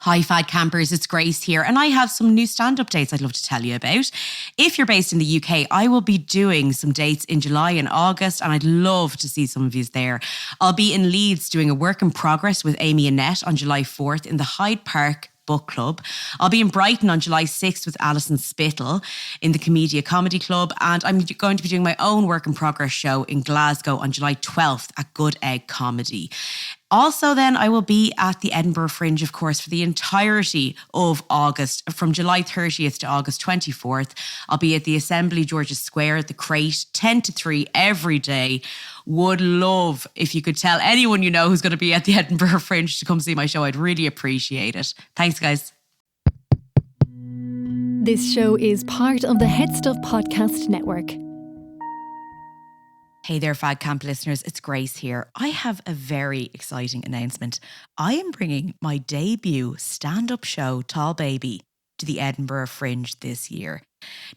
Hi Fad Campers, it's Grace here and I have some new stand updates I'd love to tell you about. If you're based in the UK, I will be doing some dates in July and August and I'd love to see some of you there. I'll be in Leeds doing a work in progress with Amy and Annette on July 4th in the Hyde Park Book Club. I'll be in Brighton on July 6th with Alison Spittle in the Comedia Comedy Club, and I'm going to be doing my own work in progress show in Glasgow on July 12th at Good Egg Comedy. Also then I will be at the Edinburgh Fringe, of course, for the entirety of August, from July 30th to August 24th. I'll be at the Assembly George's Square, the Crate, 10 to 3 every day. Would love if you could tell anyone you know who's going to be at the Edinburgh Fringe to come see my show. I'd really appreciate it. Thanks, guys. This show is part of the Head Stuff Podcast Network. Hey there, Fad Camp listeners, it's Grace here. I have a very exciting announcement. I am bringing my debut stand-up show, Tall Baby, to the Edinburgh Fringe this year.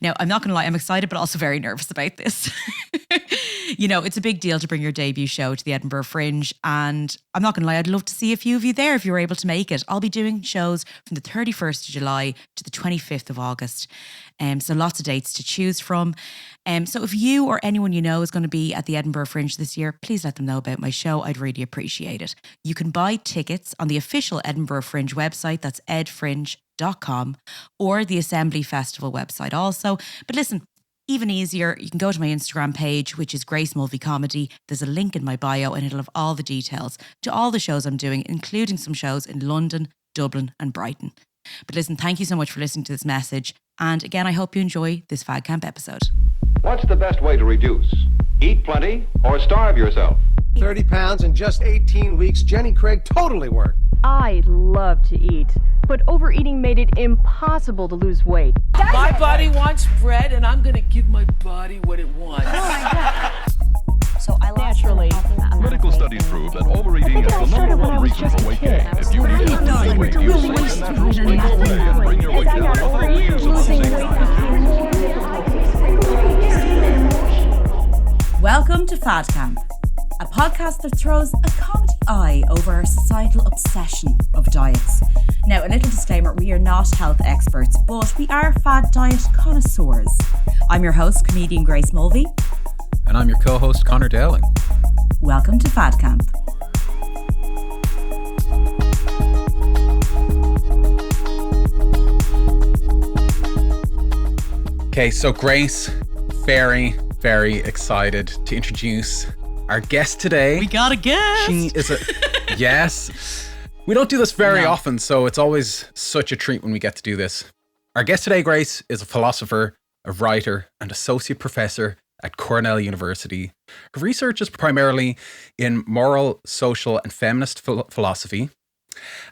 Now, I'm not going to lie, I'm excited, but also very nervous about this. You know, it's a big deal to bring your debut show to the Edinburgh Fringe, and I'm not going to lie, I'd love to see a few of you there if you were able to make it. I'll be doing shows from the 31st of July to the 25th of August. So lots of dates to choose from. So if you or anyone you know is going to be at the Edinburgh Fringe this year, please let them know about my show. I'd really appreciate it. You can buy tickets on the official Edinburgh Fringe website, that's edfringe.com, or the Assembly Festival website also. But listen, even easier, you can go to my Instagram page, which is Grace Mulvey Comedy. There's a link in my bio and it'll have all the details to all the shows I'm doing, including some shows in London, Dublin and Brighton. But listen, thank you so much for listening to this message. And again, I hope you enjoy this Fad Camp episode. What's the best way to reduce? Eat plenty or starve yourself? 30 pounds in just 18 weeks. Jenny Craig totally worked. I love to eat, but overeating made it impossible to lose weight. My body wants bread, and I'm gonna give my body what it wants. Oh my God. So I lost Naturally. Medical studies prove that overeating is the number one reason for weight gain. If you need to lose weight, use safe and natural springs away and bring your weight down without the use of Welcome to Fad Camp, a podcast that throws a comedy eye over our societal obsession of diets. Now, a little disclaimer, we are not health experts, but we are fad diet connoisseurs. I'm your host, comedian Grace Mulvey. And I'm your co-host, Conor Dowling. Welcome to Fad Camp. Okay, so Grace, very, very excited to introduce our guest today. We got a guest. She is a yes. We don't do this very often, so it's always such a treat when we get to do this. Our guest today, Grace, is a philosopher, a writer, and associate professor at Cornell University. Her research is primarily in moral, social, and feminist philosophy.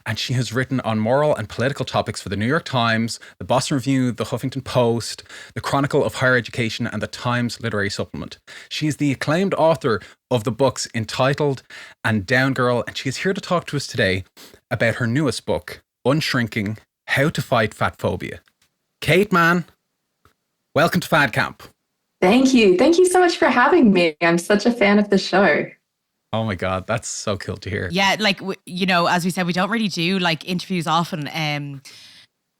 And she has written on moral and political topics for the New York Times, the Boston Review, the Huffington Post, the Chronicle of Higher Education, and the Times Literary Supplement. She is the acclaimed author of the books Entitled and Down Girl, and she is here to talk to us today about her newest book, Unshrinking, How to Fight Fatphobia. Kate Manne, welcome to Fad Camp. Thank you. Thank you so much for having me. I'm such a fan of the show. Oh my God, that's so cool to hear. Yeah, like, you know, as we said, we don't really do like interviews often.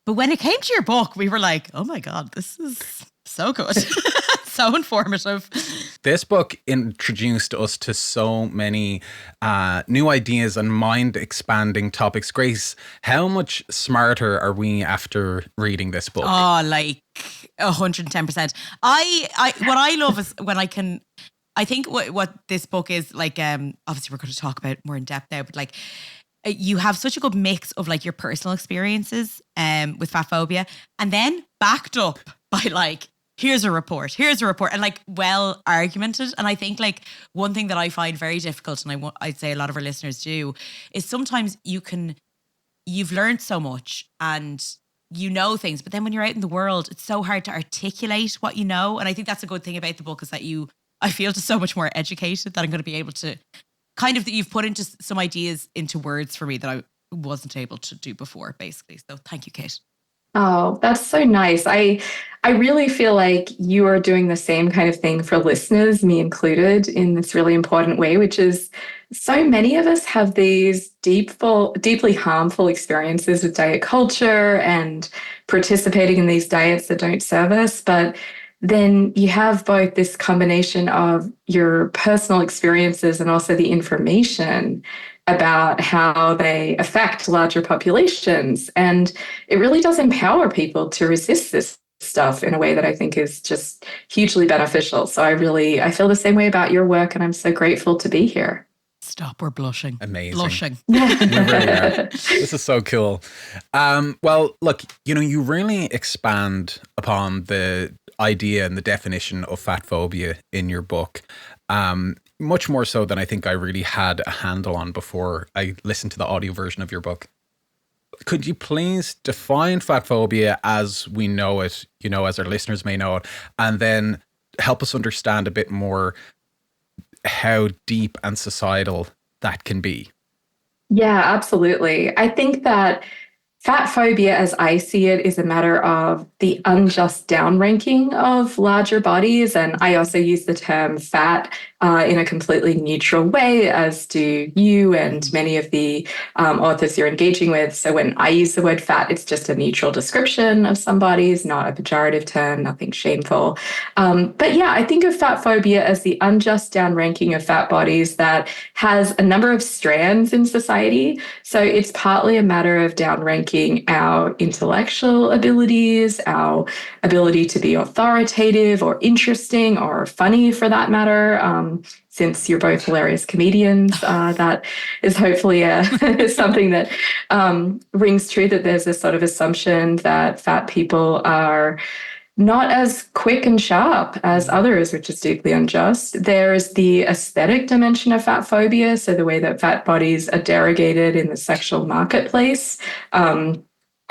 But when it came to your book, we were like, oh my God, this is so good. So informative. This book introduced us to so many new ideas and mind-expanding topics. Grace, how much smarter are we after reading this book? Oh, like 110%. What I love is when I think what this book is like, obviously we're going to talk about it more in depth now, but like you have such a good mix of like your personal experiences with fatphobia and then backed up by like, here's a report and like well argumented. And I think like one thing that I find very difficult, and I'd say a lot of our listeners do, is sometimes you've learned so much and you know things, but then when you're out in the world, it's so hard to articulate what you know. And I think that's a good thing about the book is that I feel just so much more educated that I'm going to be able to that you've put into some ideas into words for me that I wasn't able to do before, basically. So thank you, Kate. Oh, that's so nice. I really feel like you are doing the same kind of thing for listeners, me included, in this really important way, which is so many of us have these deeply harmful experiences with diet culture and participating in these diets that don't serve us. But then you have both this combination of your personal experiences and also the information about how they affect larger populations. And it really does empower people to resist this stuff in a way that I think is just hugely beneficial. So I feel the same way about your work, and I'm so grateful to be here. Stop, we're blushing. Amazing. Blushing. We really are. This is so cool. Well, look, you really expand upon the idea and the definition of fat phobia in your book. Much more so than I think I really had a handle on before I listened to the audio version of your book. Could you please define fat phobia as we know it, as our listeners may know it, and then help us understand a bit more how deep and societal that can be? Yeah, absolutely. I think that fat phobia, as I see it, is a matter of the unjust downranking of larger bodies. And I also use the term fat in a completely neutral way, as do you and many of the authors you're engaging with. So when I use the word fat, it's just a neutral description of some bodies, not a pejorative term, nothing shameful. But yeah, I think of fat phobia as the unjust downranking of fat bodies that has a number of strands in society. So it's partly a matter of downranking our intellectual abilities, our ability to be authoritative or interesting or funny for that matter. Since you're both hilarious comedians, that is hopefully something that rings true, that there's a sort of assumption that fat people are not as quick and sharp as others, which is deeply unjust. There's the aesthetic dimension of fat phobia, so the way that fat bodies are derogated in the sexual marketplace.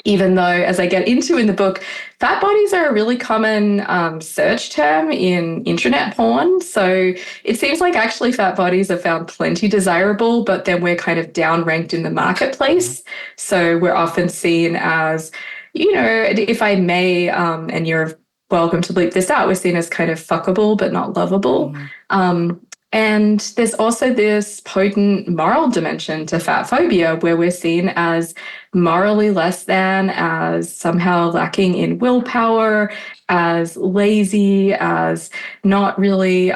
Even though, as I get into in the book, fat bodies are a really common search term in internet porn. So it seems like actually fat bodies are found plenty desirable, but then we're kind of downranked in the marketplace. So we're often seen as, if I may, and you're welcome to bleep this out, we're seen as kind of fuckable but not lovable. And there's also this potent moral dimension to fat phobia where we're seen as morally less than, as somehow lacking in willpower, as lazy, as not really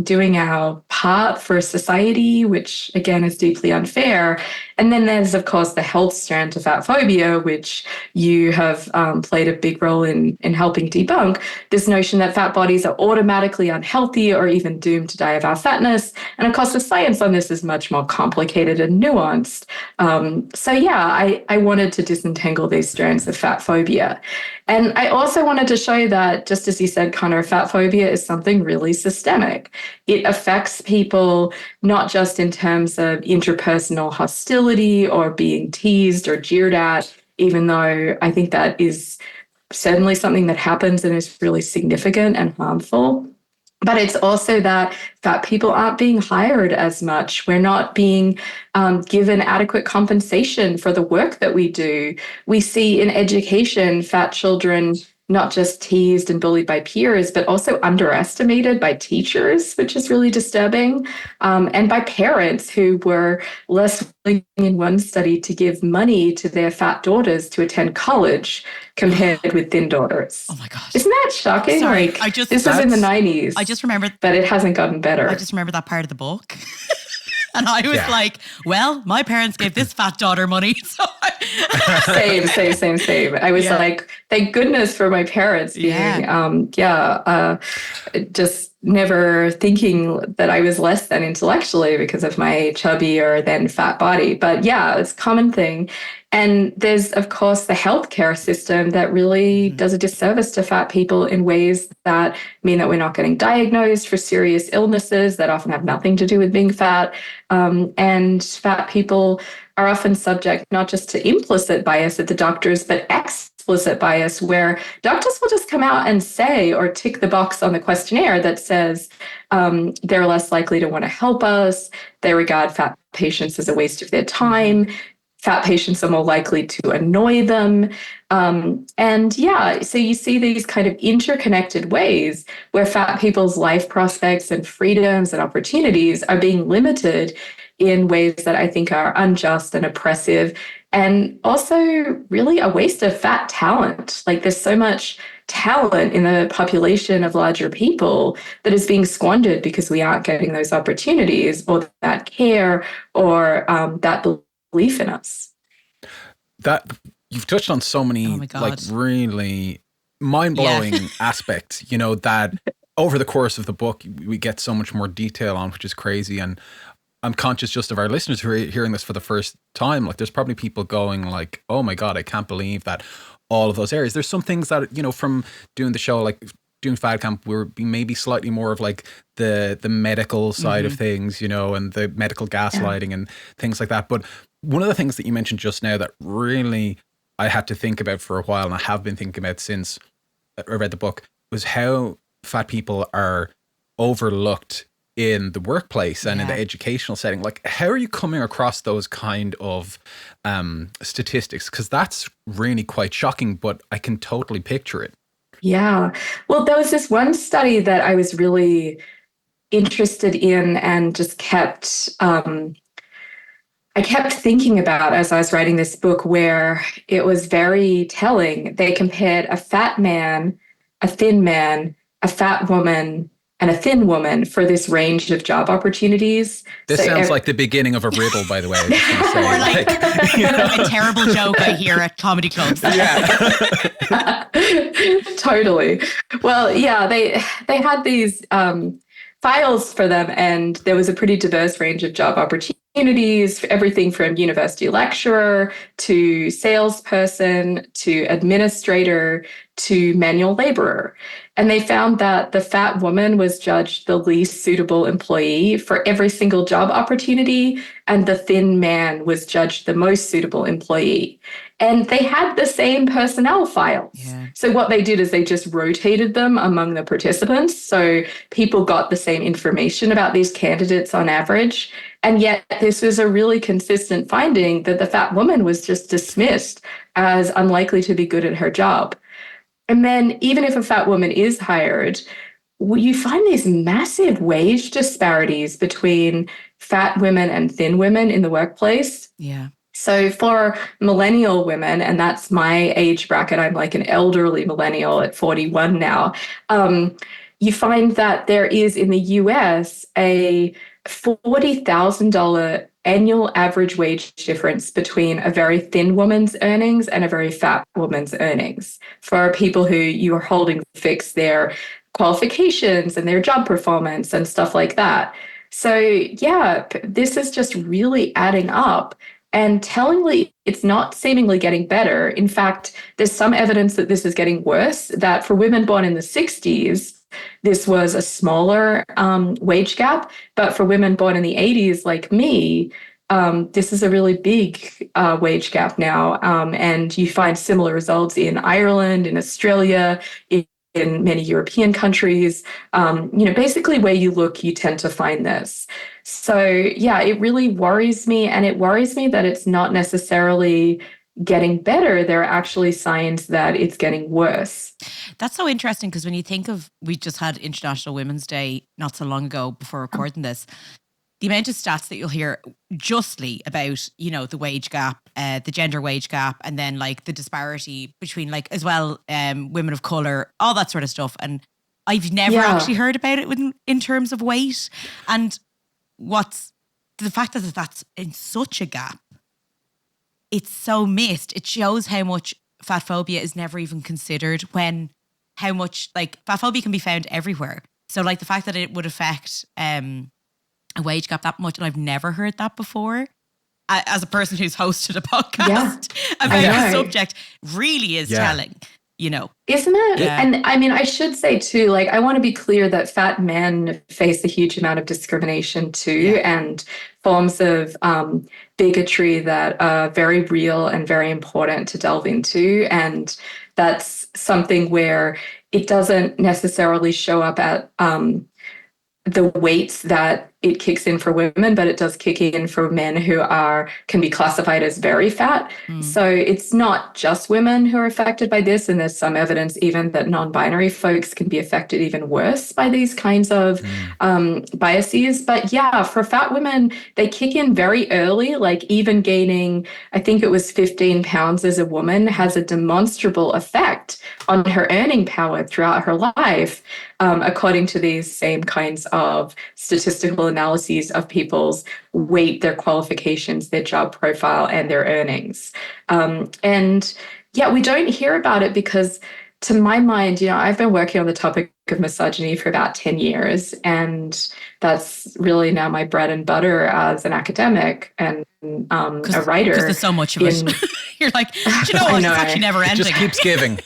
doing our part for society, which again is deeply unfair. And then there's, of course, the health strand to fat phobia, which you have played a big role in helping debunk, this notion that fat bodies are automatically unhealthy or even doomed to die of our fatness. And of course, the science on this is much more complicated and nuanced. So yeah, I wanted to disentangle these strands of fat phobia. And I also wanted to show that, just as you said, Conor, fat phobia is something really systemic. It affects people not just in terms of interpersonal hostility or being teased or jeered at, even though I think that is certainly something that happens and is really significant and harmful. But it's also that fat people aren't being hired as much. We're not being given adequate compensation for the work that we do. We see in education fat children not just teased and bullied by peers, but also underestimated by teachers, which is really disturbing, and by parents who were less willing in one study to give money to their fat daughters to attend college compared with thin daughters. Oh my gosh. Isn't that shocking? Sorry, this was in the 90s. I just remembered. But it hasn't gotten better. I just remember that part of the book. And I was like, well, my parents gave this fat daughter money. So Same. I was like, thank goodness for my parents being, just never thinking that I was less than intellectually because of my chubby or then fat body. But yeah, it's a common thing. And there's, of course, the healthcare system that really does a disservice to fat people in ways that mean that we're not getting diagnosed for serious illnesses that often have nothing to do with being fat. And fat people are often subject not just to implicit bias at the doctors, but explicit bias, where doctors will just come out and say or tick the box on the questionnaire that says they're less likely to want to help us. They regard fat patients as a waste of their time. fat patients are more likely to annoy them. So you see these kind of interconnected ways where fat people's life prospects and freedoms and opportunities are being limited in ways that I think are unjust and oppressive, and also really a waste of fat talent. Like, there's so much talent in the population of larger people that is being squandered because we aren't getting those opportunities or that care or that belief in us. That you've touched on so many like really mind-blowing aspects, you know, that over the course of the book we get so much more detail on, which is crazy. And I'm conscious just of our listeners who are hearing this for the first time. Like, there's probably people going like, oh my God, I can't believe that all of those areas. There's some things that, you know, from doing the show, like doing Fad Camp, we're maybe slightly more of like the medical side of things, you know, and the medical gaslighting and things like that. But one of the things that you mentioned just now that really I had to think about for a while, and I have been thinking about since I read the book, was how fat people are overlooked in the workplace and in the educational setting. Like, how are you coming across those kind of statistics? Because that's really quite shocking, but I can totally picture it. Yeah. Well, there was this one study that I was really interested in and just kept thinking about as I was writing this book, where it was very telling. They compared a fat man, a thin man, a fat woman, and a thin woman for this range of job opportunities. This sounds like the beginning of a riddle, by the way. Or like a terrible joke I hear at comedy clubs. Yeah. Totally. Well, yeah, they had these files for them, and there was a pretty diverse range of job opportunities, everything from university lecturer to salesperson to administrator to manual laborer. And they found that the fat woman was judged the least suitable employee for every single job opportunity, and the thin man was judged the most suitable employee. And they had the same personnel files. Yeah. So what they did is they just rotated them among the participants. So people got the same information about these candidates on average. And yet this was a really consistent finding that the fat woman was just dismissed as unlikely to be good at her job. And then even if a fat woman is hired, you find these massive wage disparities between fat women and thin women in the workplace. Yeah. So for millennial women, and that's my age bracket, I'm like an elderly millennial at 41 now, you find that there is in the US a $40,000 annual average wage difference between a very thin woman's earnings and a very fat woman's earnings for people who you are holding fixed their qualifications and their job performance and stuff like that. So yeah, this is just really adding up. And tellingly, it's not seemingly getting better. In fact, there's some evidence that this is getting worse, that for women born in the 60s, this was a smaller wage gap. But for women born in the 80s, like me, this is a really big wage gap now. And you find similar results in Ireland, in Australia, in many European countries. Basically where you look, you tend to find this. So yeah, it really worries me. And it worries me that it's not necessarily getting better. There are actually signs that it's getting worse. That's so interesting, because when you think of, we just had International Women's Day not so long ago before recording this, the amount of stats that you'll hear justly about, the wage gap, the gender wage gap, and then like the disparity between like as well women of color, all that sort of stuff. And I've never actually heard about it in terms of weight. And what's the fact that that's in such a gap, it's so missed. It shows how much fat phobia is never even considered, when how much like fat phobia can be found everywhere. So like the fact that it would affect a wage gap that much, and I've never heard that before. As a person who's hosted a podcast about the subject, really is telling, Isn't it? Yeah. And I mean, I should say too, like, I want to be clear that fat men face a huge amount of discrimination too, and forms of bigotry that are very real and very important to delve into. And that's something where it doesn't necessarily show up at the weights that it kicks in for women, but it does kick in for men who can be classified as very fat. So it's not just women who are affected by this. And there's some evidence even that non-binary folks can be affected even worse by these kinds of biases. But yeah, for fat women, they kick in very early, like even gaining, I think it was 15 pounds as a woman has a demonstrable effect on her earning power throughout her life, according to these same kinds of statistical analyses of people's weight, their qualifications, their job profile, and their earnings. And yeah, we don't hear about it because, to my mind, I've been working on the topic of misogyny for about 10 years, and that's really now my bread and butter as an academic and a writer. Because there's so much of it. You're like, do you know what? It's actually never ending. It just keeps giving.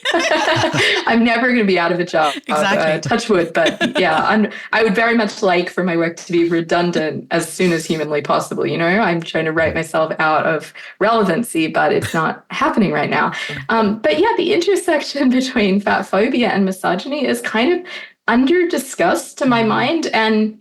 I'm never going to be out of a job. Exactly. Touch wood. But yeah, I would very much like for my work to be redundant as soon as humanly possible. I'm trying to write myself out of relevancy, but it's not happening right now. But yeah, the intersection between fat phobia and misogyny is kind of under discussed to my mind. And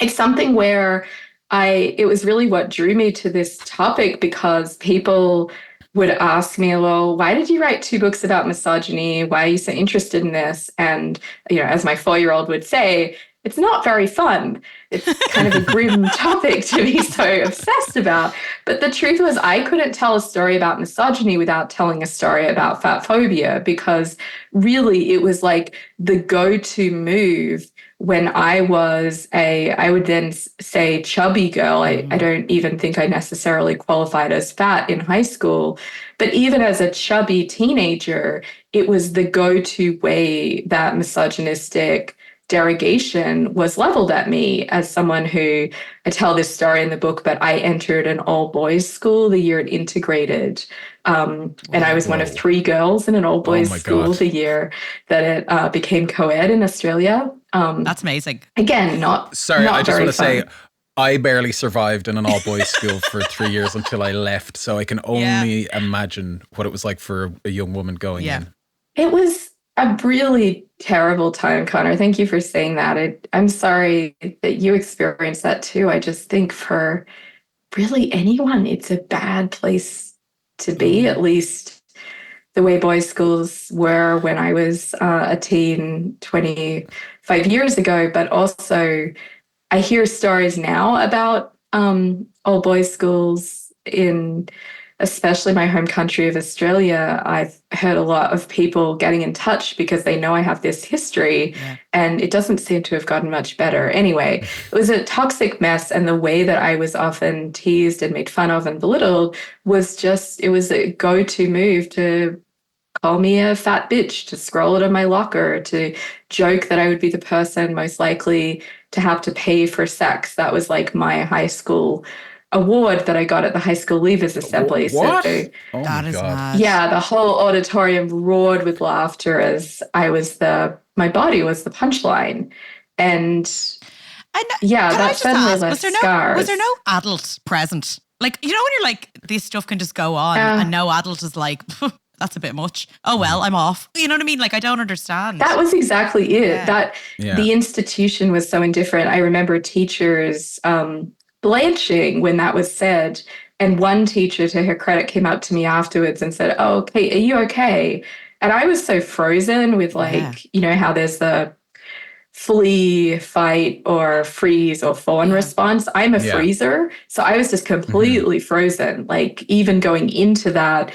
it's something where it was really what drew me to this topic, because people would ask me, well, why did you write 2 books about misogyny? Why are you so interested in this? And, as my 4-year-old would say, it's not very fun. It's kind of a grim topic to be so obsessed about. But the truth was, I couldn't tell a story about misogyny without telling a story about fat phobia, because really it was like the go-to move when I was I would then say chubby girl. I don't even think I necessarily qualified as fat in high school, but even as a chubby teenager, it was the go-to way that misogynistic derogation was leveled at me as someone who, I tell this story in the book, but I entered an all-boys school the year it integrated. And I was one of 3 girls in an all-boys school the year that it became co-ed in Australia. That's amazing. Again, not Sorry, not I just very want to fun. say, I barely survived in an all-boys school for 3 years until I left. So I can only imagine what it was like for a young woman going in. It was a really terrible time, Connor. Thank you for saying that. I'm sorry that you experienced that too. I just think for really anyone, it's a bad place to be, at least the way boys' schools were when I was a teen 25 years ago. But also, I hear stories now about all boys' schools in especially my home country of Australia. I've heard a lot of people getting in touch because they know I have this history, and it doesn't seem to have gotten much better. Anyway, it was a toxic mess, and the way that I was often teased and made fun of and belittled was it was a go-to move to call me a fat bitch, to scroll it on my locker, to joke that I would be the person most likely to have to pay for sex. That was like my high school award that I got at the high school leavers assembly. What? So That is mad. yeah, the whole auditorium roared with laughter as my body was the punchline. And that certainly left scars. Was there no adult present? Like, when you're like, this stuff can just go on and no adult is like, that's a bit much. Oh, well, I'm off. You know what I mean? Like, I don't understand. That was exactly it. The institution was so indifferent. I remember teachers blanching when that was said. And one teacher, to her credit, came up to me afterwards and said, "Oh, Kate, are you okay?" And I was so frozen with how there's the flee, fight, or freeze or fawn response. I'm a freezer. So I was just completely frozen, like even going into that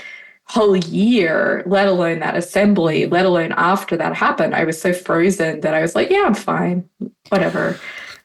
whole year, let alone that assembly, let alone after that happened. I was so frozen that I was like, yeah, I'm fine, whatever.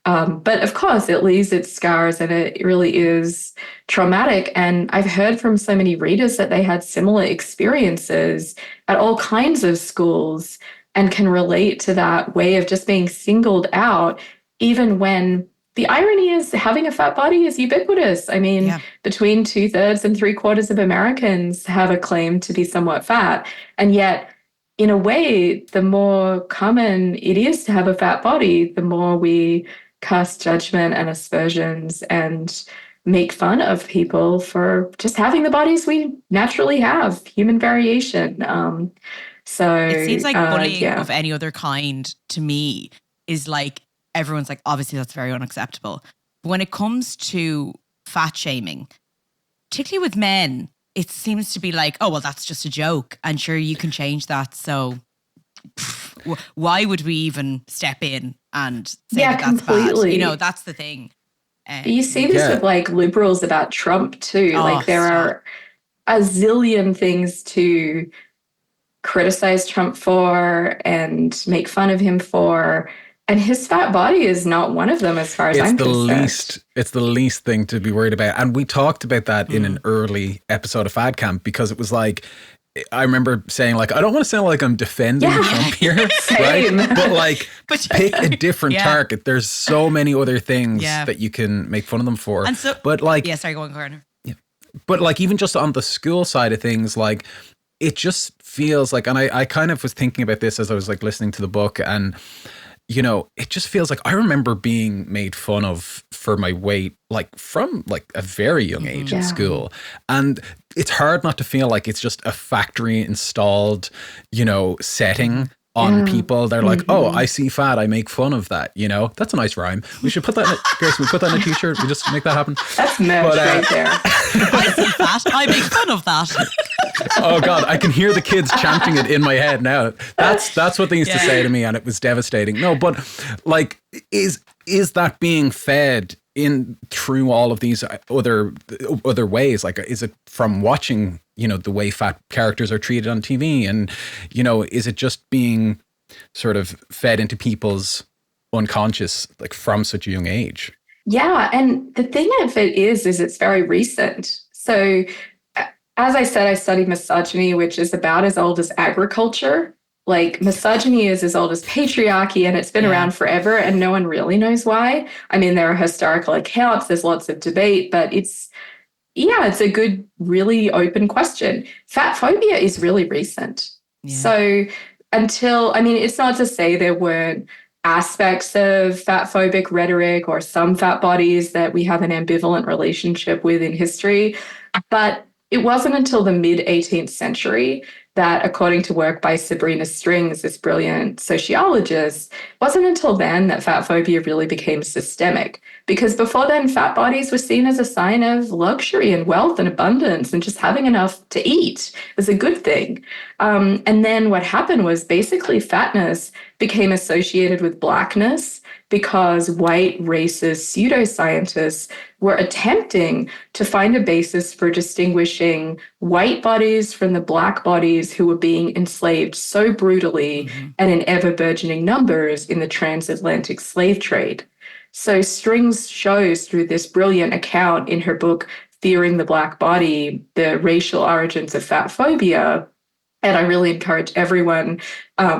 But of course, it leaves its scars, and it really is traumatic. And I've heard from so many readers that they had similar experiences at all kinds of schools and can relate to that way of just being singled out, even when the irony is having a fat body is ubiquitous. I mean, between 2/3 and 3/4 of Americans have a claim to be somewhat fat. And yet, in a way, the more common it is to have a fat body, the more we cast judgment and aspersions and make fun of people for just having the bodies we naturally have, human variation. So it seems like bullying of any other kind to me is like, everyone's like, obviously that's very unacceptable. when it comes to fat shaming, particularly with men, it seems to be like, oh, well, that's just a joke. And sure, you can change that. So why would we even step in and say that that's completely. bad? You know, that's the thing. You see this with like liberals about Trump too. Like there are a zillion things to criticize Trump for and make fun of him for. And his fat body is not one of them as far as I'm concerned. It's the least thing to be worried about. And we talked about that in an early episode of Fad Camp, because it was like, I remember saying like, I don't want to sound like I'm defending Trump here, right? But like, pick a different target. There's so many other things that you can make fun of them for. And so, but like, sorry, go on, Conor. Yeah. But like, even just on the school side of things, like, it just feels like, and I kind of was thinking about this as I was like listening to the book, and you know, it just feels like I remember being made fun of for my weight, like from like a very young age in school. And it's hard not to feel like it's just a factory installed, you know, setting on people. They're like, oh, I see fat, I make fun of that. You know, that's a nice rhyme. We should put that in Grace, we put that in a t-shirt. We just make that happen. That's merch right there. I see fat, I make fun of that. Oh God, I can hear the kids chanting it in my head now. That's what they used to say to me, and it was devastating. No, but like, is that being fed in through all of these other ways? Like, is it from watching, you know, the way fat characters are treated on TV, and you know, is it just being sort of fed into people's unconscious, like from such a young age? Yeah, and the thing of it is it's very recent. So as I said, I studied misogyny, which is about as old as agriculture. Like, misogyny is as old as patriarchy, and it's been around forever, and no one really knows why. I mean, there are historical accounts, there's lots of debate, but it's a good, really open question. Fat phobia is really recent. Yeah. So it's not to say there weren't aspects of fat phobic rhetoric or some fat bodies that we have an ambivalent relationship with in history, but it wasn't until the mid-18th century that, according to work by Sabrina Strings, this brilliant sociologist, it wasn't until then that fat phobia really became systemic. Because before then, fat bodies were seen as a sign of luxury and wealth and abundance, and just having enough to eat was a good thing. And then what happened was basically fatness became associated with blackness, because white racist pseudoscientists were attempting to find a basis for distinguishing white bodies from the black bodies who were being enslaved so brutally and in ever-burgeoning numbers in the transatlantic slave trade. So Strings shows through this brilliant account in her book, Fearing the Black Body, the racial origins of fat phobia. And I really encourage everyone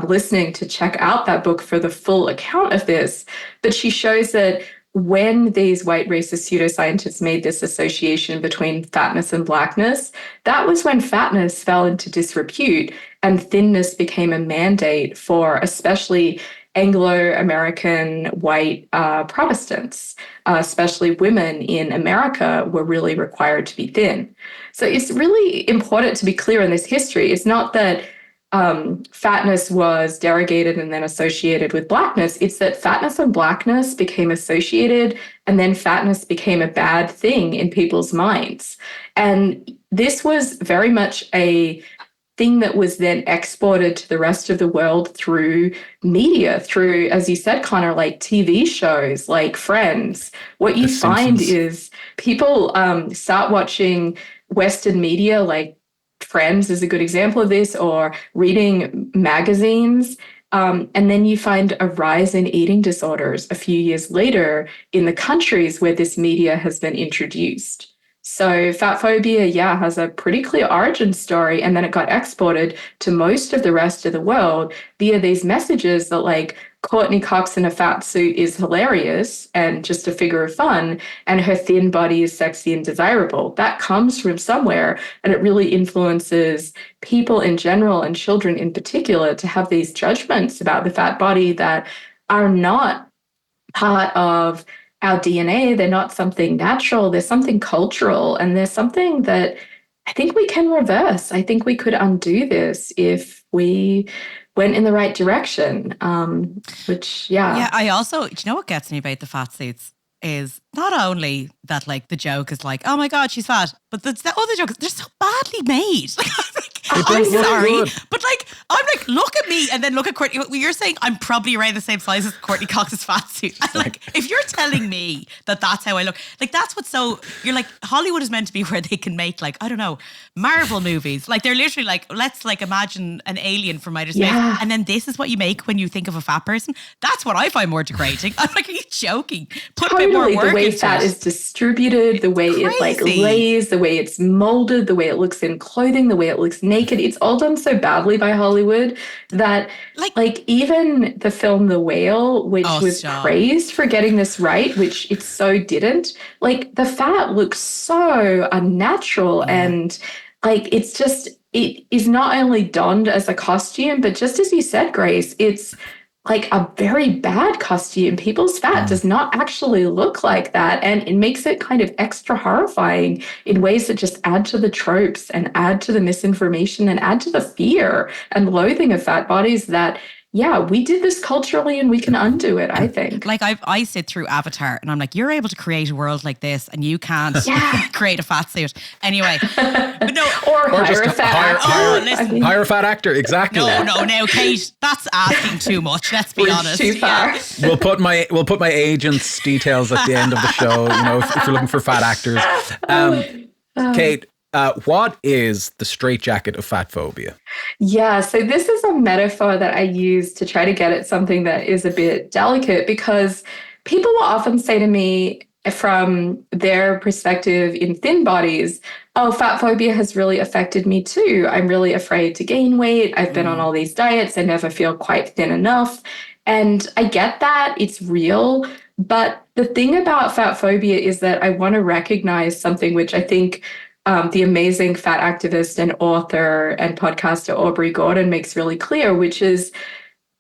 listening to check out that book for the full account of this. But she shows that when these white racist pseudoscientists made this association between fatness and blackness, that was when fatness fell into disrepute and thinness became a mandate for especially Anglo-American white Protestants, especially women in America, were really required to be thin. So it's really important to be clear in this history. It's not that fatness was derogated and then associated with blackness. It's that fatness and blackness became associated, and then fatness became a bad thing in people's minds. And this was very much a thing that was then exported to the rest of the world through media, through, as you said, Conor, like TV shows, like Friends. What you find is people start watching Western media, like Friends is a good example of this, or reading magazines. And then you find a rise in eating disorders a few years later in the countries where this media has been introduced. So fat phobia, has a pretty clear origin story, and then it got exported to most of the rest of the world via these messages that, like, Courtney Cox in a fat suit is hilarious and just a figure of fun, and her thin body is sexy and desirable. That comes from somewhere, and it really influences people in general and children in particular to have these judgments about the fat body that are not part of our DNA. They're not something natural. There's something cultural, and there's something that I think we can reverse. I think we could undo this if we went in the right direction, Yeah, I also, do you know what gets me about the fat suits? is not only that like the joke is like, oh my God, she's fat, but the other joke is they're so badly made. I'm sorry, but like, I'm like, look at me and then look at Courtney. You're saying I'm probably around the same size as Courtney Cox's fat suit. And like, if you're telling me that that's how I look, like that's what's so, you're like, Hollywood is meant to be where they can make like, I don't know, Marvel movies. Like they're literally like, let's like imagine an alien from outer space. Yeah. And then this is what you make when you think of a fat person. That's what I find more degrading. I'm like, are you joking? Put a bit more work the way into fat it. is distributed, the way it like lays, the way it's molded, the way it looks in clothing, the way it looks naked. It's all done so badly by Hollywood that like even the film The Whale, which was praised for getting this right, which it so didn't, like the fat looks so unnatural and like it's just, it is not only donned as a costume, but just as you said, Grace, it's like a very bad costume. People's fat does not actually look like that. And it makes it kind of extra horrifying in ways that just add to the tropes and add to the misinformation and add to the fear and loathing of fat bodies that, yeah, we did this culturally and we can undo it, I think. Like I sit through Avatar and I'm like, you're able to create a world like this and you can't create a fat suit. Anyway. But no, or hire a fat actor. Hire a fat actor, exactly. No, Kate, that's asking too much. Let's be honest. Too far. We'll put my agent's details at the end of the show, you know, if you're looking for fat actors. Kate, what is the straitjacket of fatphobia? Yeah, so this is a metaphor that I use to try to get at something that is a bit delicate, because people will often say to me from their perspective in thin bodies, oh, fat phobia has really affected me too. I'm really afraid to gain weight. I've been on all these diets. I never feel quite thin enough. And I get that, it's real. But the thing about fat phobia is that I want to recognize something which I think the amazing fat activist and author and podcaster Aubrey Gordon makes really clear, which is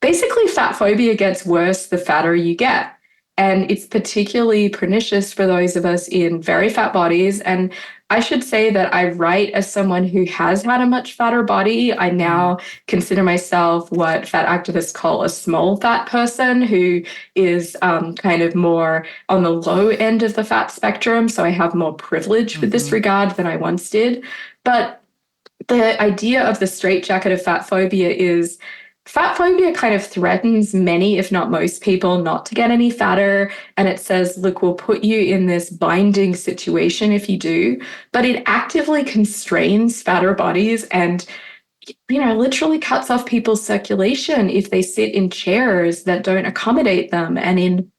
basically fat phobia gets worse the fatter you get. And it's particularly pernicious for those of us in very fat bodies. And I should say that I write as someone who has had a much fatter body. I now consider myself what fat activists call a small fat person, who is kind of more on the low end of the fat spectrum. So I have more privilege with this regard than I once did. But the idea of the straitjacket of fat phobia is fat phobia kind of threatens many, if not most people, not to get any fatter. And it says, look, we'll put you in this binding situation if you do. But it actively constrains fatter bodies and, you know, literally cuts off people's circulation if they sit in chairs that don't accommodate them and in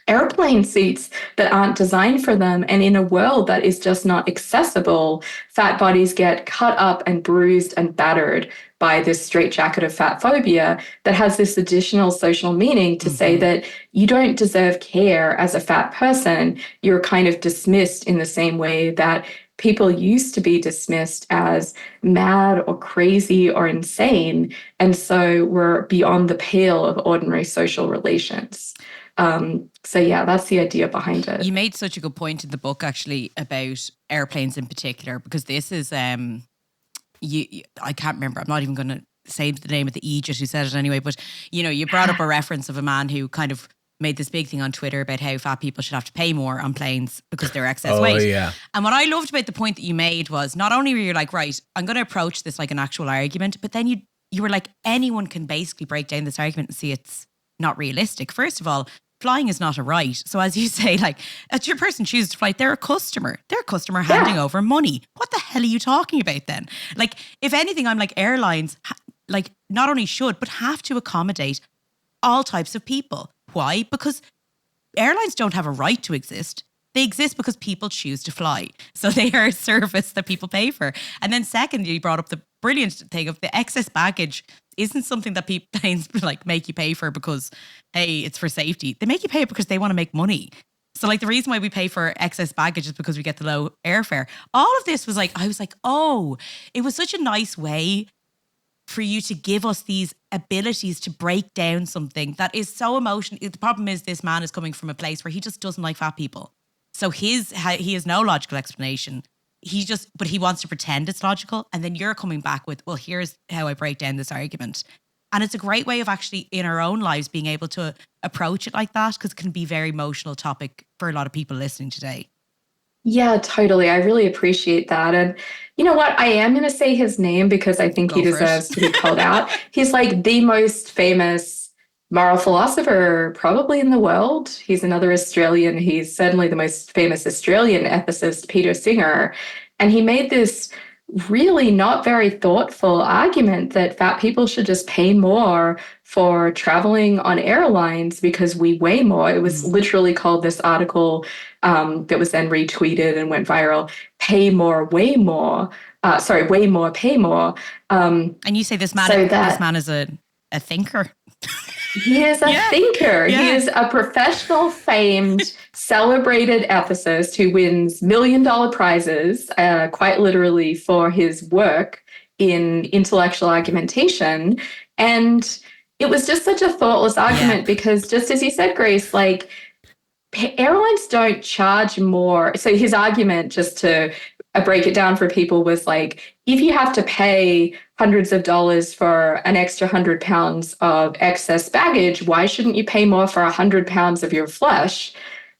airplane seats that aren't designed for them. And in a world that is just not accessible, fat bodies get cut up and bruised and battered by this straitjacket of fat phobia that has this additional social meaning to say that you don't deserve care as a fat person. You're kind of dismissed in the same way that people used to be dismissed as mad or crazy or insane. And so we're beyond the pale of ordinary social relations. So yeah, that's the idea behind it. You made such a good point in the book, actually, about airplanes in particular, because this is, I can't remember, I'm not even going to say the name of the Aegis who said it anyway, but you know, you brought up a reference of a man who kind of made this big thing on Twitter about how fat people should have to pay more on planes because they're excess weight. Yeah. And what I loved about the point that you made was not only were you like, right, I'm going to approach this like an actual argument, but then you were like, anyone can basically break down this argument and see it's not realistic. First of all, flying is not a right. So as you say, like, as your person chooses to fly, they're a customer. They're a customer handing over money. What the hell are you talking about then? Like, if anything, I'm like, airlines, like, not only should, but have to accommodate all types of people. Why? Because airlines don't have a right to exist. They exist because people choose to fly. So they are a service that people pay for. And then second, you brought up the brilliant thing of the excess baggage isn't something that planes like make you pay for because, hey, it's for safety. They make you pay it because they want to make money. So like the reason why we pay for excess baggage is because we get the low airfare. All of this was like, I was like, oh, it was such a nice way for you to give us these abilities to break down something that is so emotional. The problem is this man is coming from a place where he just doesn't like fat people. So he has no logical explanation. But he wants to pretend it's logical. And then you're coming back with, well, here's how I break down this argument. And it's a great way of actually in our own lives being able to approach it like that, because it can be a very emotional topic for a lot of people listening today. Yeah, totally. I really appreciate that. And you know what? I am going to say his name because I think he deserves to be called out. He's like the most famous moral philosopher probably in the world. He's another Australian. He's certainly the most famous Australian ethicist, Peter Singer. And he made this really not very thoughtful argument that fat people should just pay more for traveling on airlines because we weigh more. It was literally called, this article that was then retweeted and went viral, Pay More, Weigh More. Weigh More, Pay More. And you say this man, this man is a thinker. He is a thinker. Yeah. He is a professional, famed, celebrated ethicist who wins $1 million prizes, quite literally, for his work in intellectual argumentation. And it was just such a thoughtless argument because, just as you said, Grace, like, airlines don't charge more. So his argument, just to break it down for people, was like, if you have to pay hundreds of dollars for an extra 100 pounds of excess baggage, why shouldn't you pay more for 100 pounds of your flesh?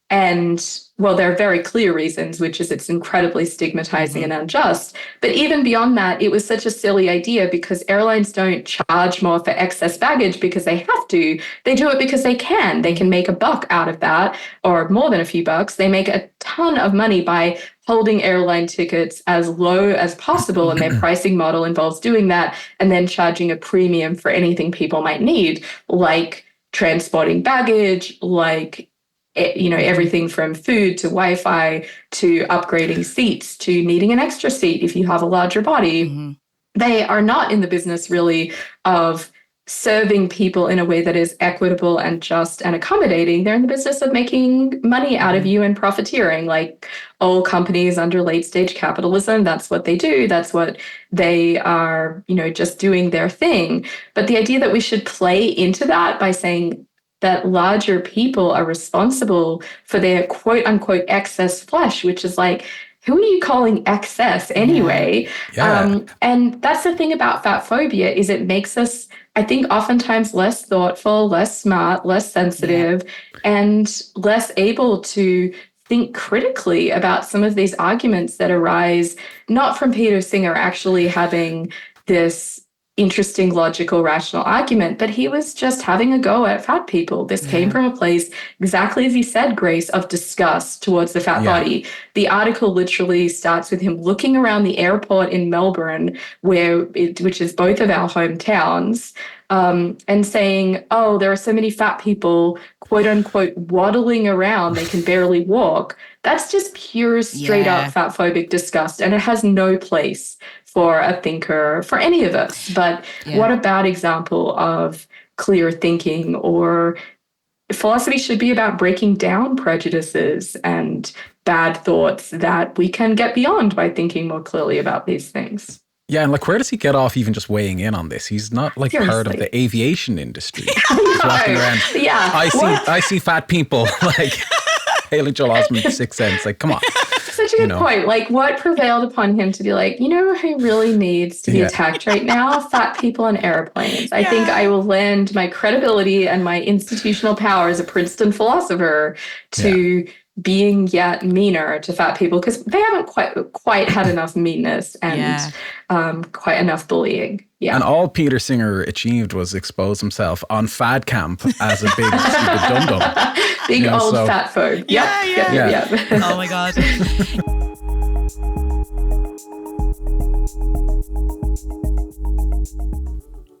And well, there are very clear reasons, which is it's incredibly stigmatizing and unjust. But even beyond that, it was such a silly idea because airlines don't charge more for excess baggage because they have to. They do it because they can. They can make a buck out of that, or more than a few bucks. They make a ton of money by holding airline tickets as low as possible, and their pricing model involves doing that and then charging a premium for anything people might need, like transporting baggage, like everything from food to Wi-Fi to upgrading seats to needing an extra seat if you have a larger body. They are not in the business really of serving people in a way that is equitable and just and accommodating. They're in the business of making money out of you and profiteering, like all companies under late stage capitalism. That's what they do. That's what they are, just doing their thing. But the idea that we should play into that by saying that larger people are responsible for their quote unquote excess flesh, which is like, who are you calling excess anyway? And that's the thing about fat phobia, is it makes us, I think, oftentimes less thoughtful, less smart, less sensitive, and less able to think critically about some of these arguments that arise, not from Peter Singer actually having this interesting, logical, rational argument, but he was just having a go at fat people. This came from a place, exactly as he said, Grace, of disgust towards the fat body. The article literally starts with him looking around the airport in Melbourne, which is both of our hometowns, and saying, oh, there are so many fat people, quote unquote, waddling around, they can barely walk. That's just pure, straight up fat phobic disgust, and it has no place for a thinker, for any of us. But what a bad example of clear thinking. Or philosophy should be about breaking down prejudices and bad thoughts that we can get beyond by thinking more clearly about these things. Yeah, and like, where does he get off even just weighing in on this? He's not like part of the aviation industry. He's walking around. Yeah. I see fat people like hailing Joel Osment's 6 cents. Like, come on. Such a good point. Like, what prevailed upon him to be like, who really needs to be attacked right now? Fat people on airplanes. I think I will lend my credibility and my institutional power as a Princeton philosopher to being yet meaner to fat people, because they haven't quite had enough meanness and quite enough bullying. Yeah. And all Peter Singer achieved was expose himself on Fad Camp as a big stupid dum-dum. Big old fat phobe. Yep. Oh my God.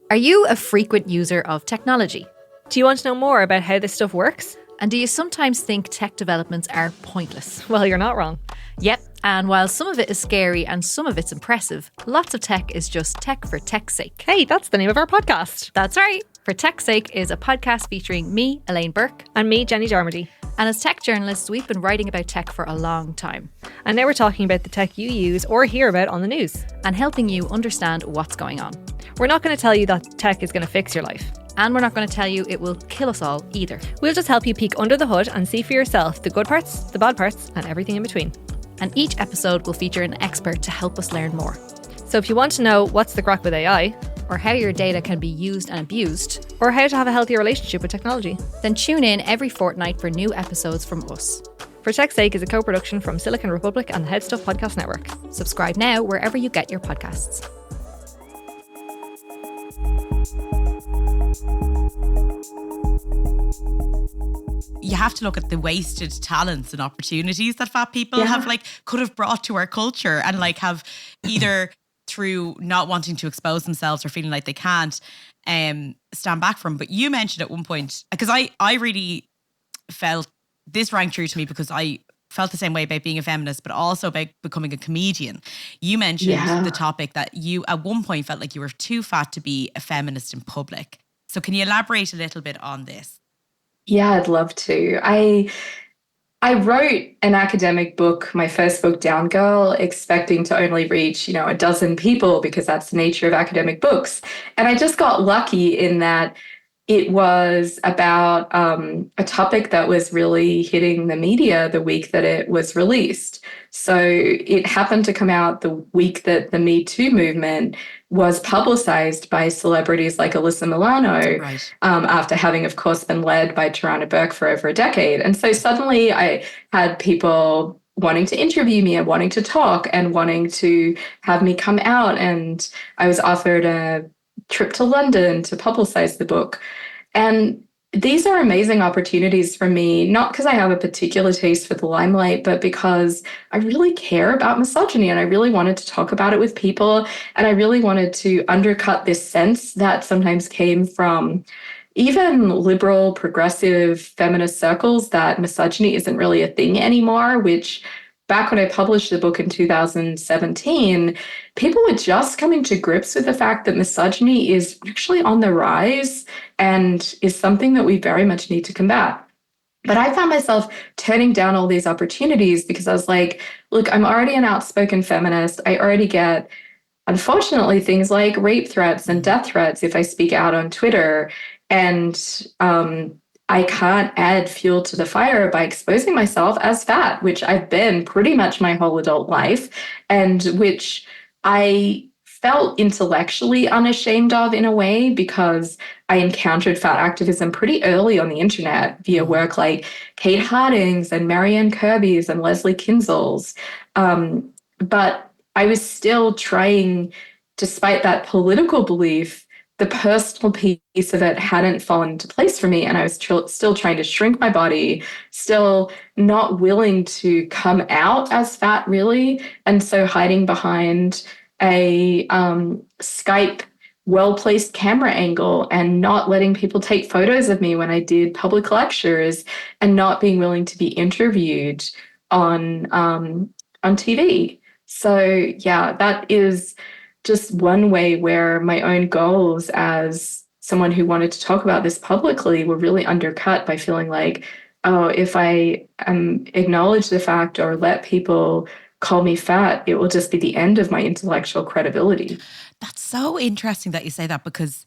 Are you a frequent user of technology? Do you want to know more about how this stuff works? And do you sometimes think tech developments are pointless? Well, you're not wrong. Yep. And while some of it is scary and some of it's impressive, lots of tech is just tech for tech's sake. Hey, that's the name of our podcast. That's right. For Tech's Sake is a podcast featuring me, Elaine Burke. And me, Jenny Darmody. And as tech journalists, we've been writing about tech for a long time. And now we're talking about the tech you use or hear about on the news. And helping you understand what's going on. We're not going to tell you that tech is going to fix your life. And we're not going to tell you it will kill us all either. We'll just help you peek under the hood and see for yourself the good parts, the bad parts, and everything in between. And each episode will feature an expert to help us learn more. So if you want to know what's the crack with AI, or how your data can be used and abused, or how to have a healthier relationship with technology, then tune in every fortnight for new episodes from us. For Tech's Sake is a co-production from Silicon Republic and the Head Stuff Podcast Network. Subscribe now wherever you get your podcasts. You have to look at the wasted talents and opportunities that fat people have could have brought to our culture, and have either through not wanting to expose themselves or feeling like they can't stand back from. But you mentioned at one point, because I really felt this rang true to me, because I felt the same way about being a feminist, but also about becoming a comedian. You mentioned the topic that you at one point felt like you were too fat to be a feminist in public. So can you elaborate a little bit on this? Yeah, I'd love to. I wrote an academic book, my first book, Down Girl, expecting to only reach, a dozen people, because that's the nature of academic books. And I just got lucky in that it was about a topic that was really hitting the media the week that it was released. So it happened to come out the week that the Me Too movement was publicized by celebrities like Alyssa Milano, after having, of course, been led by Tarana Burke for over a decade. And so suddenly I had people wanting to interview me and wanting to talk and wanting to have me come out. And I was offered a trip to London to publicize the book. And these are amazing opportunities for me, not because I have a particular taste for the limelight, but because I really care about misogyny and I really wanted to talk about it with people. And I really wanted to undercut this sense that sometimes came from even liberal, progressive feminist circles that misogyny isn't really a thing anymore, which back when I published the book in 2017, people were just coming to grips with the fact that misogyny is actually on the rise and is something that we very much need to combat. But I found myself turning down all these opportunities because I was like, look, I'm already an outspoken feminist. I already get, unfortunately, things like rape threats and death threats if I speak out on Twitter. And I can't add fuel to the fire by exposing myself as fat, which I've been pretty much my whole adult life, and which I felt intellectually unashamed of in a way, because I encountered fat activism pretty early on the internet via work like Kate Harding's and Marianne Kirby's and Leslie Kinzel's. But I was still trying, despite that political belief, the personal piece of it hadn't fallen into place for me. And I was still trying to shrink my body, still not willing to come out as fat, really. And so hiding behind a Skype well-placed camera angle and not letting people take photos of me when I did public lectures and not being willing to be interviewed on TV. So yeah, that is just one way where my own goals as someone who wanted to talk about this publicly were really undercut by feeling like, oh, if I acknowledge the fact or let people call me fat, it will just be the end of my intellectual credibility. That's so interesting that you say that, because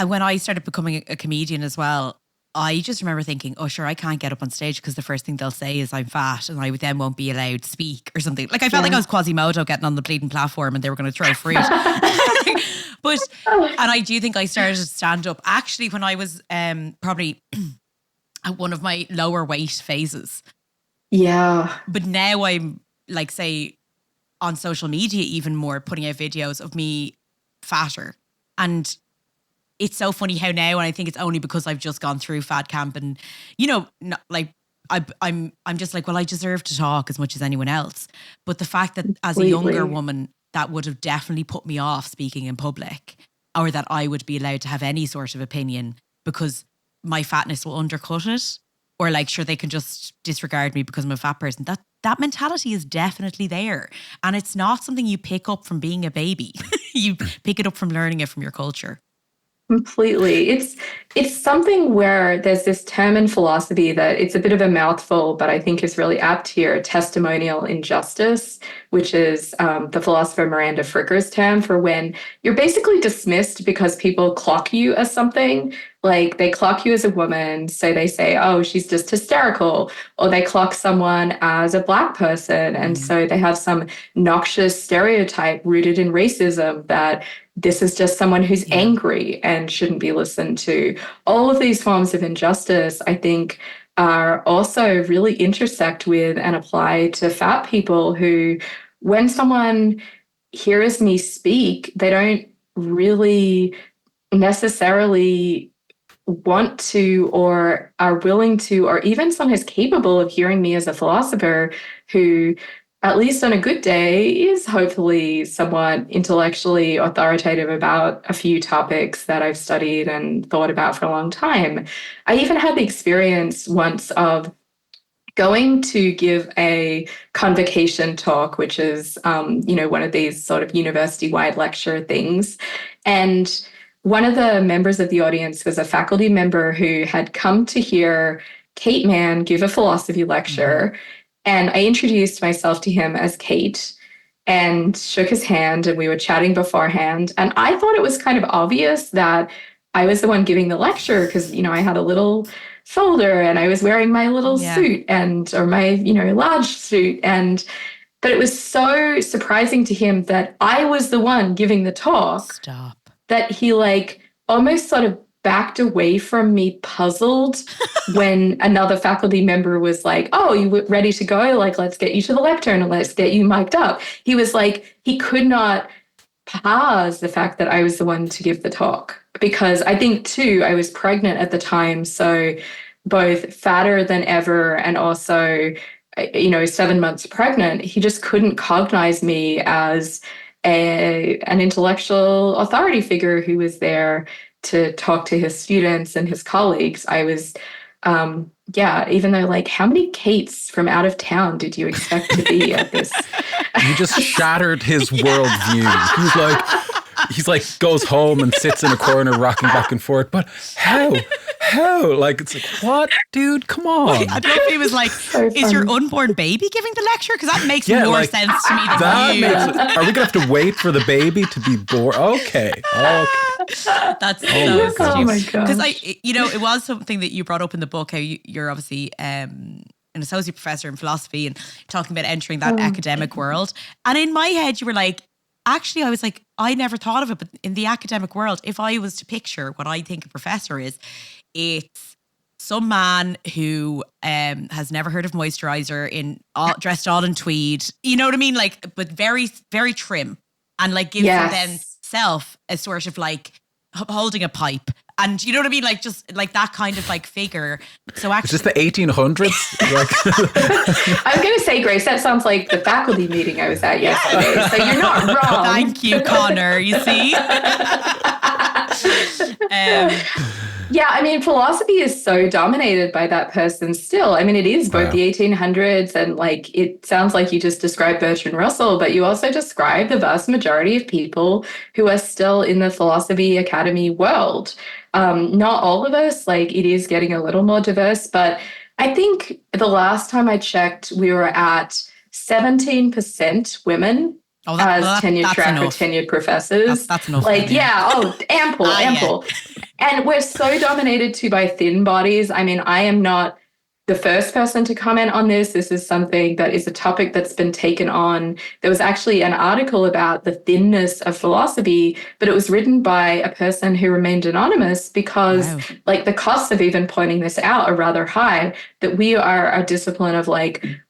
when I started becoming a comedian as well, I just remember thinking, oh, sure, I can't get up on stage because the first thing they'll say is I'm fat and I then won't be allowed to speak or something. Like I felt like I was Quasimodo getting on the bleeding platform and they were going to throw fruit. And I do think I started to stand up actually when I was probably at one of my lower weight phases. Yeah. But now I'm like, say, on social media even more, putting out videos of me fatter. And it's so funny how now, and I think it's only because I've just gone through Fad Camp and, I'm just like, well, I deserve to talk as much as anyone else. But the fact that as a younger woman, that would have definitely put me off speaking in public, or that I would be allowed to have any sort of opinion because my fatness will undercut it, or like, sure, they can just disregard me because I'm a fat person. That mentality is definitely there. And it's not something you pick up from being a baby. You pick it up from learning it from your culture. Completely. It's something where there's this term in philosophy that it's a bit of a mouthful, but I think is really apt here, testimonial injustice, which is the philosopher Miranda Fricker's term for when you're basically dismissed because people clock you as something. Like they clock you as a woman, so they say, oh, she's just hysterical. Or they clock someone as a Black person. And so they have some noxious stereotype rooted in racism that this is just someone who's angry and shouldn't be listened to. All of these forms of injustice, I think, are also really intersect with and apply to fat people who, when someone hears me speak, they don't really necessarily want to or are willing to or even sometimes capable of hearing me as a philosopher who, at least on a good day, is hopefully somewhat intellectually authoritative about a few topics that I've studied and thought about for a long time. I even had the experience once of going to give a convocation talk, which is, one of these sort of university-wide lecture things. And one of the members of the audience was a faculty member who had come to hear Kate Manne give a philosophy lecture. And I introduced myself to him as Kate and shook his hand, and we were chatting beforehand. And I thought it was kind of obvious that I was the one giving the lecture because, I had a little folder and I was wearing my little suit or my, large suit. But it was so surprising to him that I was the one giving the talk. Stop. That he almost sort of backed away from me puzzled when another faculty member was like, oh, you ready to go? Let's get you to the lectern and let's get you mic'd up. He was he could not pause the fact that I was the one to give the talk because I think too, I was pregnant at the time. So both fatter than ever and also, 7 months pregnant, he just couldn't cognize me as an intellectual authority figure who was there to talk to his students and his colleagues. I was, even though how many Kates from out of town did you expect to be at this? You just shattered his worldview. He's goes home and sits in a corner rocking back and forth. But how? It's what, dude? Come on. I don't know if he was is your unborn baby giving the lecture? Because that makes more sense to me than you. Are we going to have to wait for the baby to be born? Okay. That's so stupid. Oh my God. Because it was something that you brought up in the book, how you're obviously an associate professor in philosophy and talking about entering that academic world. And in my head, you were actually, I was I never thought of it, but in the academic world, if I was to picture what I think a professor is, it's some man who has never heard of moisturizer, dressed all in tweed. You know what I mean? But very, very trim, and gives themselves a sort of holding a pipe. And you know what I mean? Just that kind of figure. So actually, is this the 1800s? I was going to say, Grace, that sounds like the faculty meeting I was at yesterday. So you're not wrong. Thank you, Connor. You see? Philosophy is so dominated by that person still. It is both the 1800s and it sounds like you just described Bertrand Russell, but you also describe the vast majority of people who are still in the philosophy academy world. Not all of us, it is getting a little more diverse, but I think the last time I checked, we were at 17% women as tenured track or tenured professors. That's enough. Ample. Yeah. And we're so dominated too by thin bodies. I am not the first person to comment on this. This is something that is a topic that's been taken on. There was actually an article about the thinness of philosophy, but it was written by a person who remained anonymous because the costs of even pointing this out are rather high, that we are a discipline of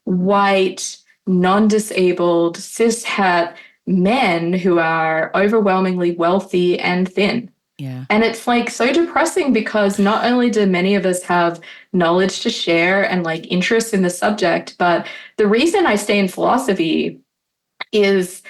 white, non-disabled, cis-het men who are overwhelmingly wealthy and thin. Yeah. And it's so depressing because not only do many of us have knowledge to share and interest in the subject, but the reason I stay in philosophy is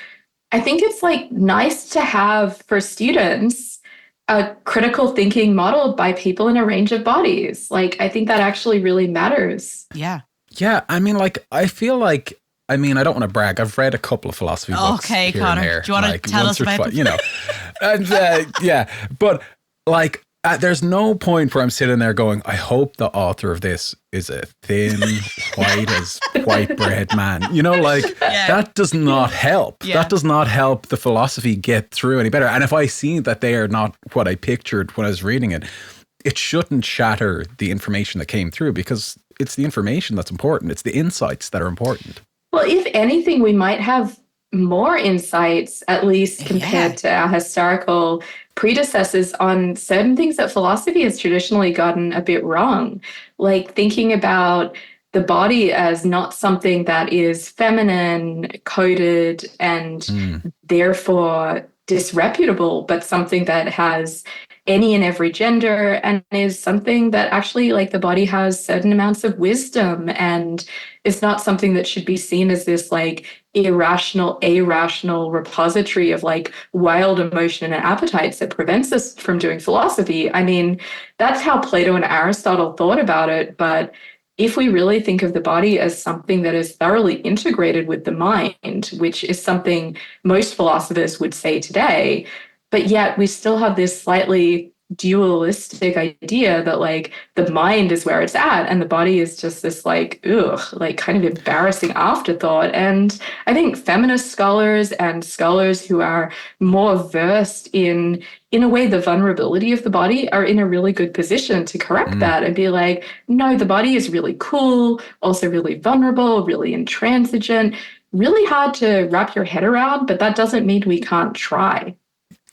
I think it's nice to have for students a critical thinking modeled by people in a range of bodies. I think that actually really matters. Yeah. Yeah. I feel I don't want to brag. I've read a couple of philosophy books. Okay, here Connor. and there, Do you want to tell us about them? And but there's no point where I'm sitting there going, I hope the author of this is a thin, white bread man. That does not help. Yeah. That does not help the philosophy get through any better. And if I see that they are not what I pictured when I was reading it, it shouldn't shatter the information that came through because it's the information that's important. It's the insights that are important. Well, if anything, we might have more insights, at least compared to our historical predecessors, on certain things that philosophy has traditionally gotten a bit wrong, like thinking about the body as not something that is feminine, coded, and therefore disreputable, but something that has any and every gender, and is something that actually, like, the body has certain amounts of wisdom, and is not something that should be seen as this like irrational repository of like wild emotion and appetites that prevents us from doing philosophy. I mean, that's how Plato and Aristotle thought about it. But if we really think of the body as something that is thoroughly integrated with the mind, which is something most philosophers would say today, but yet we still have this slightly dualistic idea that like the mind is where it's at and the body is just this like, like kind of embarrassing afterthought. And I think feminist scholars and scholars who are more versed in a way, the vulnerability of the body, are in a really good position to correct that and be like, no, the body is really cool, also really vulnerable, really intransigent, really hard to wrap your head around, but that doesn't mean we can't try.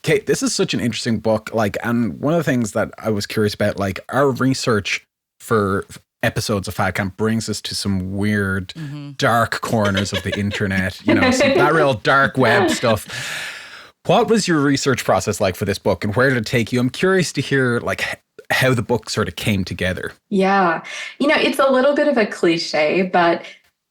Kate, this is such an interesting book. Like, and one of the things that I was curious about, like, our research for episodes of Fad Camp brings us to some weird, dark corners of the internet, you know, some, that real dark web stuff. What was your research process like for this book, and where did it take you? I'm curious to hear, like, how the book sort of came together. Yeah. You know, it's a little bit of a cliche, but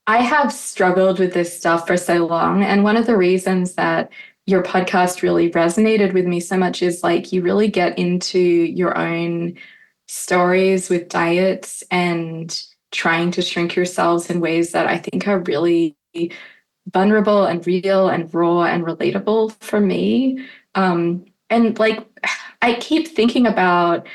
I have struggled with this stuff for so long. And one of the reasons that your podcast really resonated with me so much is like you really get into your own stories with diets and trying to shrink yourselves in ways that I think are really vulnerable and real and raw and relatable for me. And like, I keep thinking about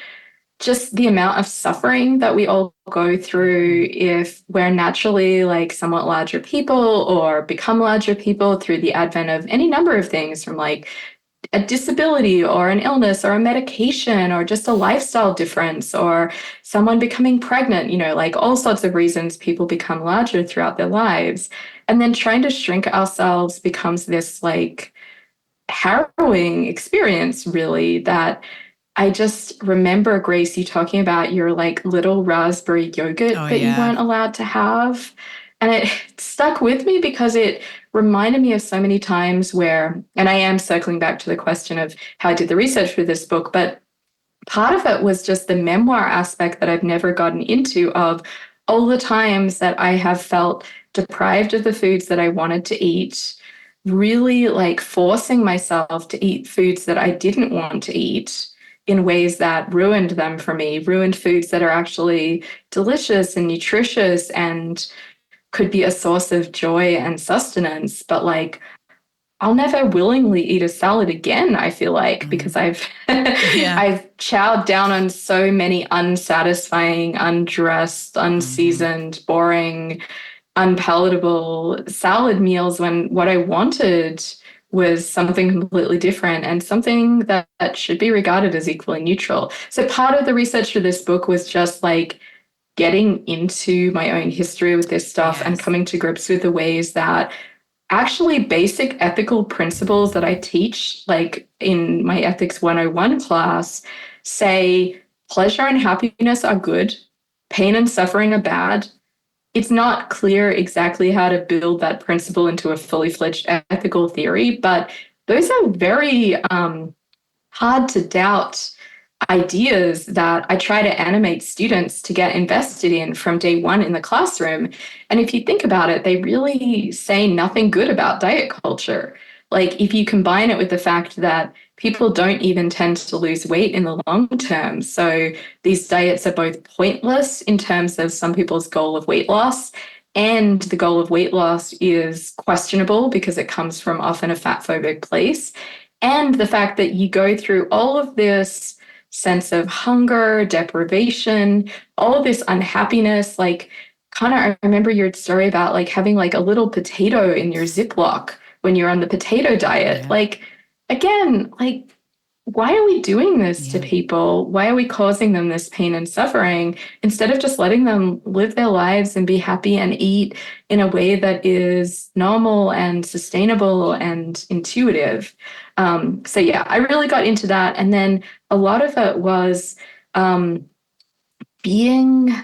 just the amount of suffering that we all go through if we're naturally like somewhat larger people or become larger people through the advent of any number of things, from like a disability or an illness or a medication or just a lifestyle difference or someone becoming pregnant, you know, like all sorts of reasons people become larger throughout their lives. And then trying to shrink ourselves becomes this like harrowing experience, really, that I just remember, Grace, you talking about your like little raspberry yogurt that you weren't allowed to have. And it stuck with me because it reminded me of so many times where, and I am circling back to the question of how I did the research for this book, but part of it was just the memoir aspect that I've never gotten into, of all the times that I have felt deprived of the foods that I wanted to eat, really like forcing myself to eat foods that I didn't want to eat in ways that ruined them for me, ruined foods that are actually delicious and nutritious and could be a source of joy and sustenance. But like, I'll never willingly eat a salad again, I feel like, because I've I've chowed down on so many unsatisfying, undressed, unseasoned, boring, unpalatable salad meals when what I wanted was something completely different and something that should be regarded as equally neutral. So part of the research for this book was just like getting into my own history with this stuff and coming to grips with the ways that actually basic ethical principles that I teach, like in my Ethics 101 class, say pleasure and happiness are good, pain and suffering are bad. It's not clear exactly how to build that principle into a fully fledged ethical theory, but those are very hard to doubt ideas that I try to animate students to get invested in from day one in the classroom. And if you think about it, they really say nothing good about diet culture. Like if you combine it with the fact that people don't even tend to lose weight in the long term. So these diets are both pointless in terms of some people's goal of weight loss, and the goal of weight loss is questionable because it comes from often a fat phobic place. And the fact that you go through all of this sense of hunger, deprivation, all of this unhappiness, like Connor, I remember your story about like having like a little potato in your Ziploc when you're on the potato diet. Like, again, like why are we doing this to people? Why are we causing them this pain and suffering instead of just letting them live their lives and be happy and eat in a way that is normal and sustainable and intuitive? So yeah, I really got into that. And then a lot of it was being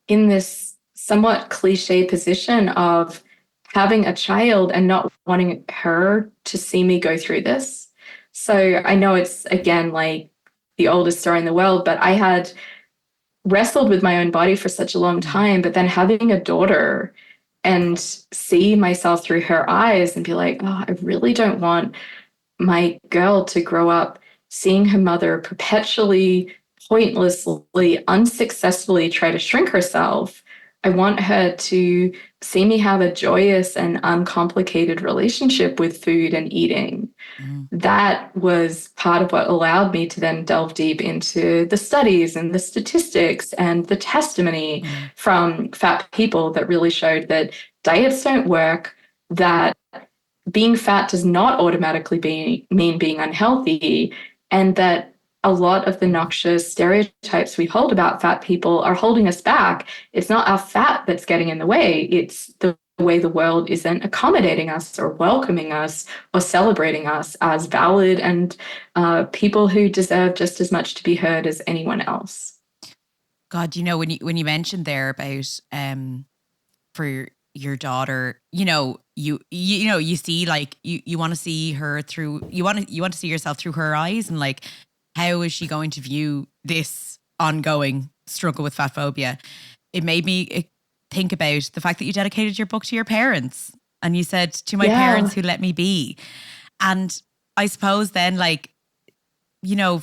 in this somewhat cliche position of having a child and not wanting her to see me go through this. So I know it's, again, like the oldest story in the world, but I had wrestled with my own body for such a long time, but then having a daughter and see myself through her eyes and be like, oh, I really don't want my girl to grow up seeing her mother perpetually, pointlessly, unsuccessfully try to shrink herself. I want her to see me have a joyous and uncomplicated relationship with food and eating. That was part of what allowed me to then delve deep into the studies and the statistics and the testimony from fat people that really showed that diets don't work, that being fat does not automatically mean being unhealthy, and that a lot of the noxious stereotypes we hold about fat people are holding us back. It's not our fat that's getting in the way. It's the way the world isn't accommodating us or welcoming us or celebrating us as valid and people who deserve just as much to be heard as anyone else. God, when you mentioned there about for your daughter, you see, like, you want to see her through, you want to see yourself through her eyes, and like, how is she going to view this ongoing struggle with fat phobia? It made me think about the fact that you dedicated your book to your parents, and you said, to my parents who let me be. And I suppose then, like,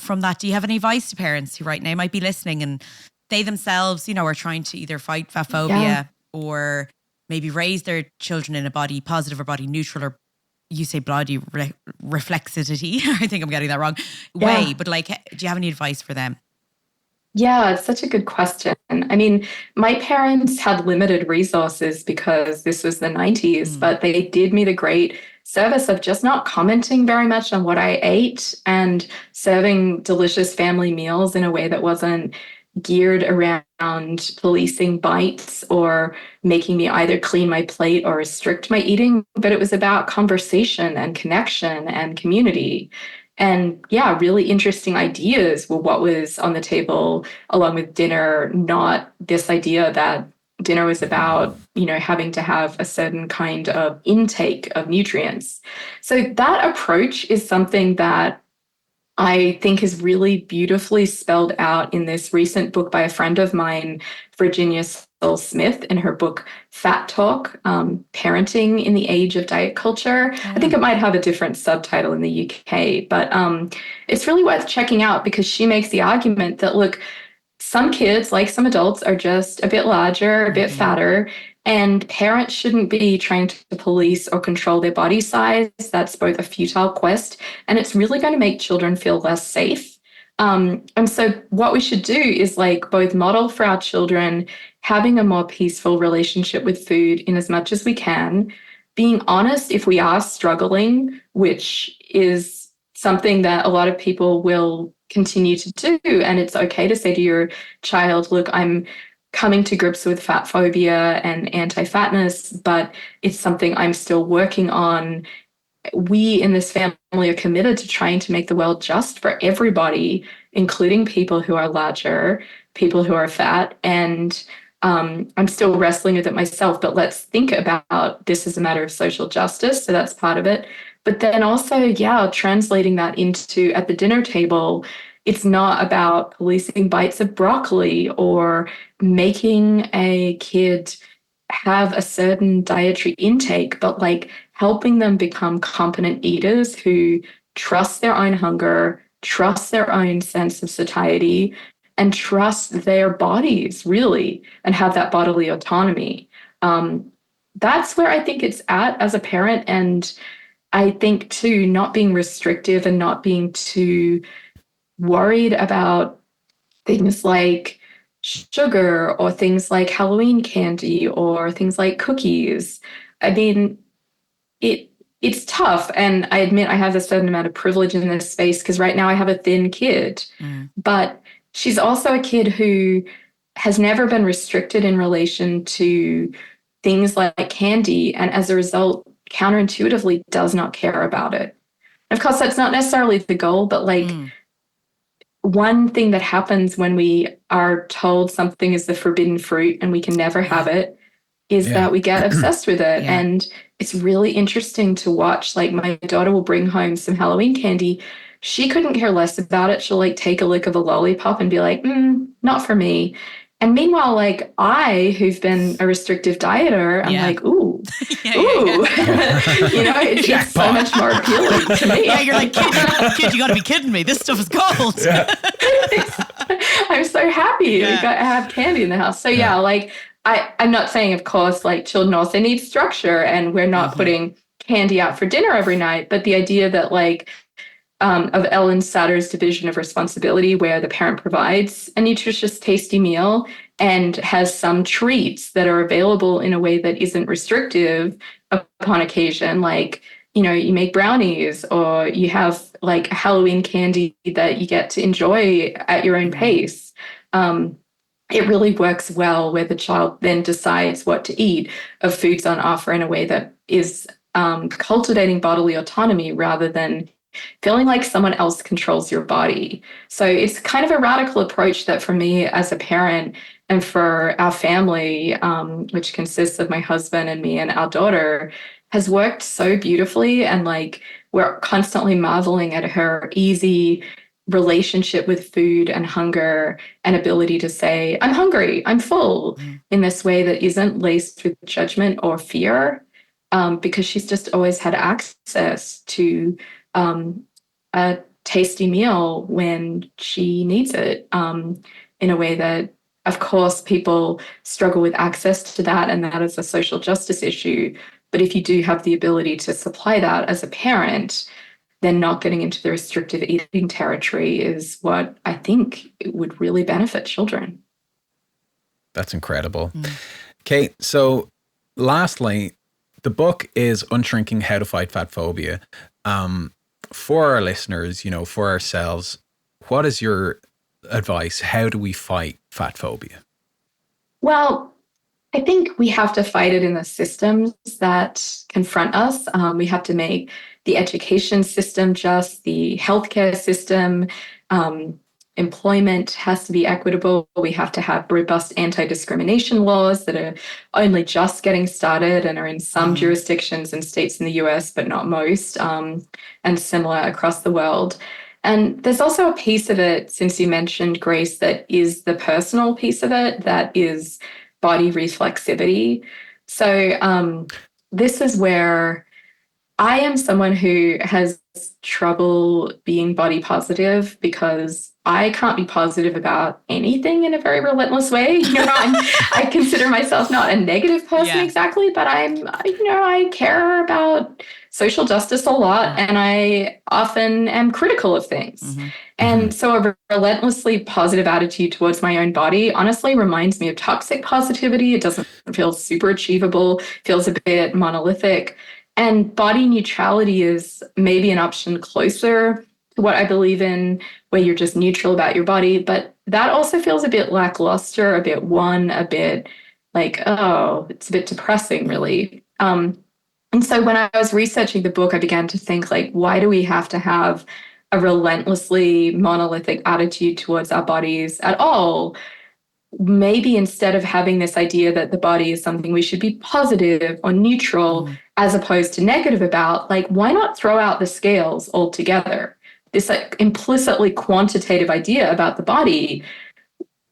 from that, do you have any advice to parents who right now might be listening and they themselves, are trying to either fight fat phobia or maybe raise their children in a body positive or body neutral, or you say body reflexivity, I think I'm getting that wrong, way. But like, do you have any advice for them? Yeah, it's such a good question. I mean, my parents had limited resources because this was the 90s, but they did me the great service of just not commenting very much on what I ate and serving delicious family meals in a way that wasn't geared around policing bites or making me either clean my plate or restrict my eating, but it was about conversation and connection and community. And yeah, really interesting ideas were what was on the table along with dinner, not this idea that dinner was about, having to have a certain kind of intake of nutrients. So that approach is something that I think is really beautifully spelled out in this recent book by a friend of mine, Virginia Searle Smith, in her book, Fat Talk, Parenting in the Age of Diet Culture. I think it might have a different subtitle in the UK, but it's really worth checking out because she makes the argument that, look, some kids, like some adults, are just a bit larger, a bit fatter, and parents shouldn't be trying to police or control their body size. That's both a futile quest, and it's really going to make children feel less safe. And so what we should do is like both model for our children having a more peaceful relationship with food in as much as we can, being honest if we are struggling, which is something that a lot of people will continue to do. And it's okay to say to your child, look, I'm coming to grips with fat phobia and anti-fatness, but it's something I'm still working on. We in this family are committed to trying to make the world just for everybody, including people who are larger, people who are fat. And I'm still wrestling with it myself, but let's think about this as a matter of social justice. So that's part of it. But then also, translating that into at the dinner table, it's not about policing bites of broccoli or making a kid have a certain dietary intake, but like helping them become competent eaters who trust their own hunger, trust their own sense of satiety, and trust their bodies really, and have that bodily autonomy. That's where I think it's at as a parent. And I think too, not being restrictive and not being too worried about things like sugar or things like Halloween candy or things like cookies. I mean, it it's tough. And I admit I have a certain amount of privilege in this space because right now I have a thin kid, but she's also a kid who has never been restricted in relation to things like candy. And as a result, counterintuitively does not care about it. Of course, that's not necessarily the goal, but like one thing that happens when we are told something is the forbidden fruit and we can never have it is that we get obsessed with it. And it's really interesting to watch. Like my daughter will bring home some Halloween candy. She couldn't care less about it. She'll like take a lick of a lollipop and be like, not for me. And meanwhile, like I, who've been a restrictive dieter, I'm like, ooh. You know, it's so much more appealing to me. Yeah, you're like, kid, you got to be kidding me. This stuff is gold. I'm so happy we got to have candy in the house. So like I'm not saying, of course, like children also need structure and we're not putting candy out for dinner every night. But the idea that like of Ellen Satter's division of responsibility, where the parent provides a nutritious, tasty meal and has some treats that are available in a way that isn't restrictive upon occasion, like, you know, you make brownies or you have like a Halloween candy that you get to enjoy at your own pace. It really works well where the child then decides what to eat of foods on offer in a way that is cultivating bodily autonomy rather than feeling like someone else controls your body. So it's kind of a radical approach that for me as a parent and for our family, which consists of my husband and me and our daughter, has worked so beautifully. And like we're constantly marveling at her easy relationship with food and hunger and ability to say, I'm hungry, I'm full, in this way that isn't laced with judgment or fear, because she's just always had access to a tasty meal when she needs it, in a way that, of course, people struggle with access to that, and that is a social justice issue. But if you do have the ability to supply that as a parent, then not getting into the restrictive eating territory is what I think would really benefit children. That's incredible. Kate, so lastly, the book is Unshrinking, How to Fight Fatphobia. For our listeners, you know, for ourselves, what is your advice? How do we fight fat phobia? Well, I think we have to fight it in the systems that confront us. We have to make the education system just, the healthcare system, employment has to be equitable. We have to have robust anti-discrimination laws that are only just getting started and are in some jurisdictions and states in the US, but not most, and similar across the world. And there's also a piece of it, since you mentioned, Grace, that is the personal piece of it, that is body reflexivity. So this is where I am someone who has trouble being body positive because I can't be positive about anything in a very relentless way. You know, I consider myself not a negative person exactly, but I care about social justice a lot, and I often am critical of things. And so a relentlessly positive attitude towards my own body honestly reminds me of toxic positivity. It doesn't feel super achievable, feels a bit monolithic. And body neutrality is maybe an option closer to what I believe in, where you're just neutral about your body. But that also feels a bit lackluster, a bit a bit like, oh, it's a bit depressing, really. And so when I was researching the book, I began to think, like, why do we have to have a relentlessly monolithic attitude towards our bodies at all? Maybe instead of having this idea that the body is something we should be positive or neutral as opposed to negative about, like, why not throw out the scales altogether? This like implicitly quantitative idea about the body,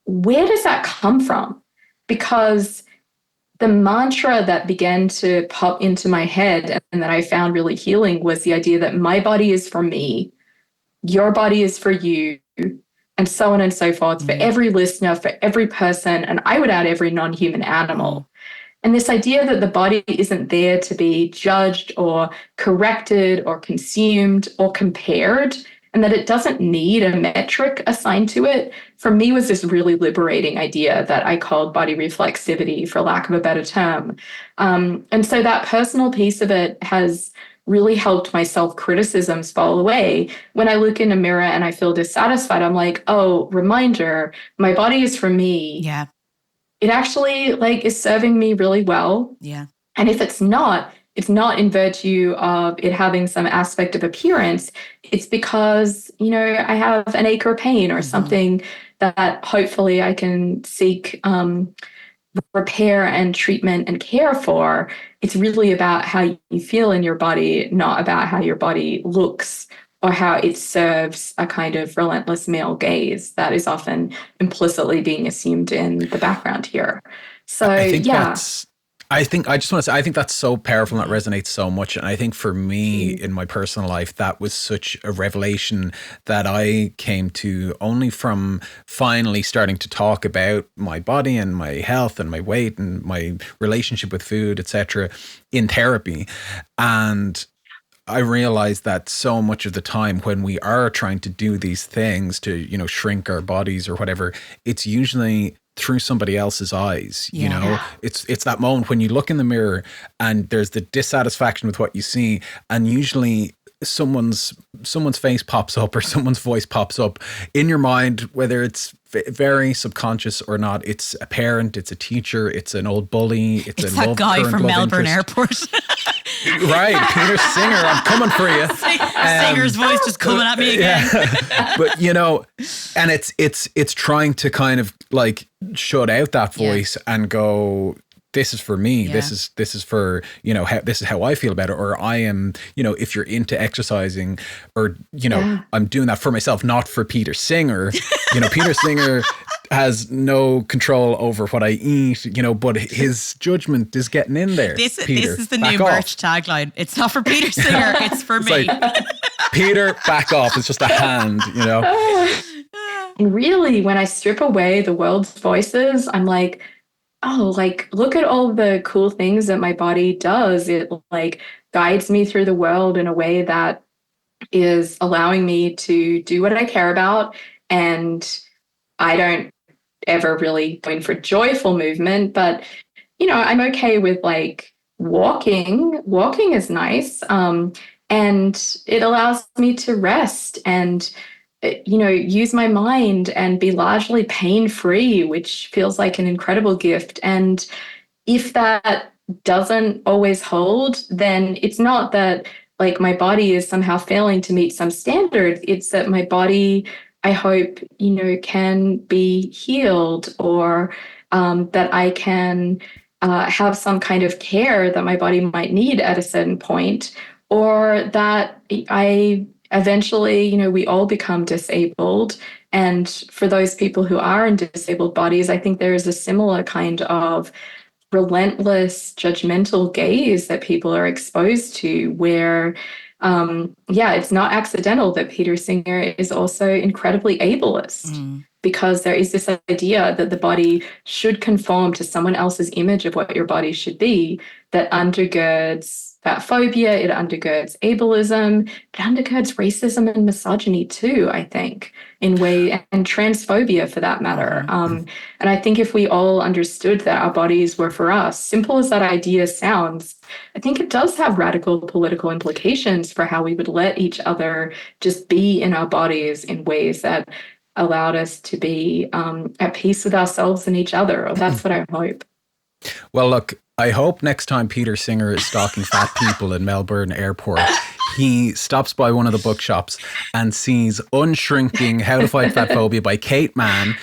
where does that come from? Because the mantra that began to pop into my head and that I found really healing was the idea that my body is for me, your body is for you, and so on and so forth, for every listener, for every person, and I would add every non-human animal. And this idea that the body isn't there to be judged or corrected or consumed or compared, and that it doesn't need a metric assigned to it, for me was this really liberating idea that I called body reflexivity, for lack of a better term. And so that personal piece of it has really helped my self-criticisms fall away. When I look in a mirror and I feel dissatisfied, I'm like, oh, reminder, my body is for me. Yeah. It actually like is serving me really well. Yeah. And if it's not in virtue of it having some aspect of appearance. It's because, I have an ache or pain or something that hopefully I can seek repair and treatment and care for. It's really about how you feel in your body, not about how your body looks or how it serves a kind of relentless male gaze that is often implicitly being assumed in the background here. So I think that's so powerful and that resonates so much. And I think for me in my personal life, that was such a revelation that I came to only from finally starting to talk about my body and my health and my weight and my relationship with food, etc., in therapy. And I realized that so much of the time when we are trying to do these things to, shrink our bodies or whatever, it's usually through somebody else's eyes. It's that moment when you look in the mirror and there's the dissatisfaction with what you see, and usually someone's face pops up or someone's voice pops up in your mind, whether it's very subconscious or not. It's a parent, it's a teacher, it's an old bully, it's a that guy from Melbourne Airport. Right, Peter Singer, I'm coming for you. Singer's voice just coming at me again. Yeah. But and it's trying to kind of like shut out that voice and go, this is for me. Yeah. This is for, this is how I feel about it. Or I am, if you're into exercising or, I'm doing that for myself, not for Peter Singer. Peter Singer has no control over what I eat, but his judgment is getting in there. This is the new merch tagline. It's not for Peter Singer, it's for me. Like, Peter, back off. It's just a hand, And really, when I strip away the world's voices, I'm like, oh, like, look at all the cool things that my body does. It like guides me through the world in a way that is allowing me to do what I care about. And I don't ever really go in for joyful movement, but, I'm okay with like walking. Walking is nice. And it allows me to rest and use my mind and be largely pain-free, which feels like an incredible gift. And if that doesn't always hold, then it's not that like my body is somehow failing to meet some standard. It's that my body, I hope, can be healed, or that I can have some kind of care that my body might need at a certain point, or that I eventually, we all become disabled. And for those people who are in disabled bodies, I think there is a similar kind of relentless judgmental gaze that people are exposed to where, it's not accidental that Peter Singer is also incredibly ableist, because there is this idea that the body should conform to someone else's image of what your body should be that undergirds fat phobia, it undergirds ableism, it undergirds racism and misogyny too, I think, in way, and transphobia for that matter. And I think if we all understood that our bodies were for us, simple as that idea sounds, I think it does have radical political implications for how we would let each other just be in our bodies in ways that allowed us to be at peace with ourselves and each other. Or that's what I hope. Well, look, I hope next time Peter Singer is stalking fat people in Melbourne Airport, he stops by one of the bookshops and sees Unshrinking, How to Fight Fatphobia by Kate Manne,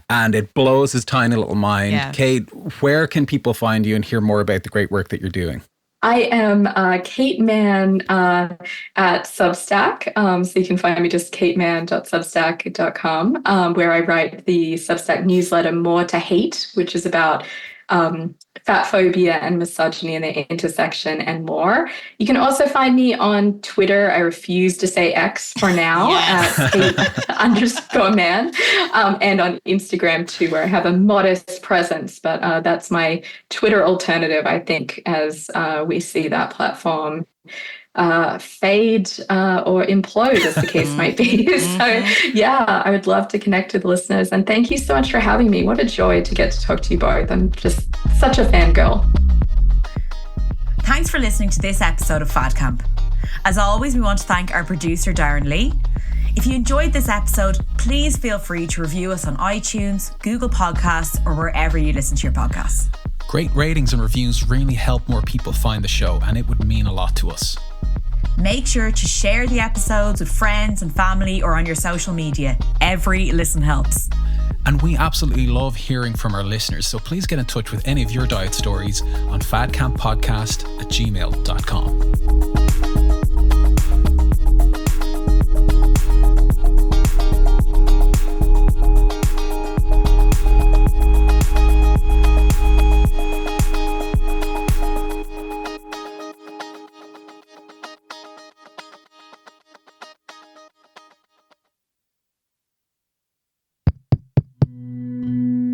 and it blows his tiny little mind. Yeah. Kate, where can people find you and hear more about the great work that you're doing? I am Kate Manne at Substack. So you can find me just katemanne.substack.com, where I write the Substack newsletter More to Hate, which is about fat phobia and misogyny and their intersection and more. You can also find me on Twitter. I refuse to say X for now, at Kate_man, and on Instagram too, where I have a modest presence, but that's my Twitter alternative, I think, as we see that platform fade or implode, as the case might be. So I would love to connect with listeners, and thank you so much for having me. What a joy to get to talk to you both. I'm just such a fangirl. Thanks for listening to this episode of Fad Camp. As always, we want to thank our producer, Darren Lee. If you enjoyed this episode, please feel free to review us on iTunes, Google Podcasts, or wherever you listen to your podcasts. Great ratings and reviews really help more people find the show, and it would mean a lot to us. Make sure to share the episodes with friends and family or on your social media. Every listen helps. And we absolutely love hearing from our listeners, so please get in touch with any of your diet stories on fadcamppodcast@gmail.com.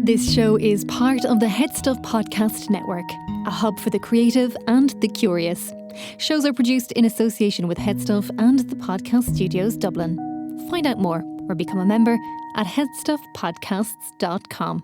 This show is part of the Head Stuff Podcast Network, a hub for the creative and the curious. Shows are produced in association with Head Stuff and the Podcast Studios Dublin. Find out more or become a member at headstuffpodcasts.com.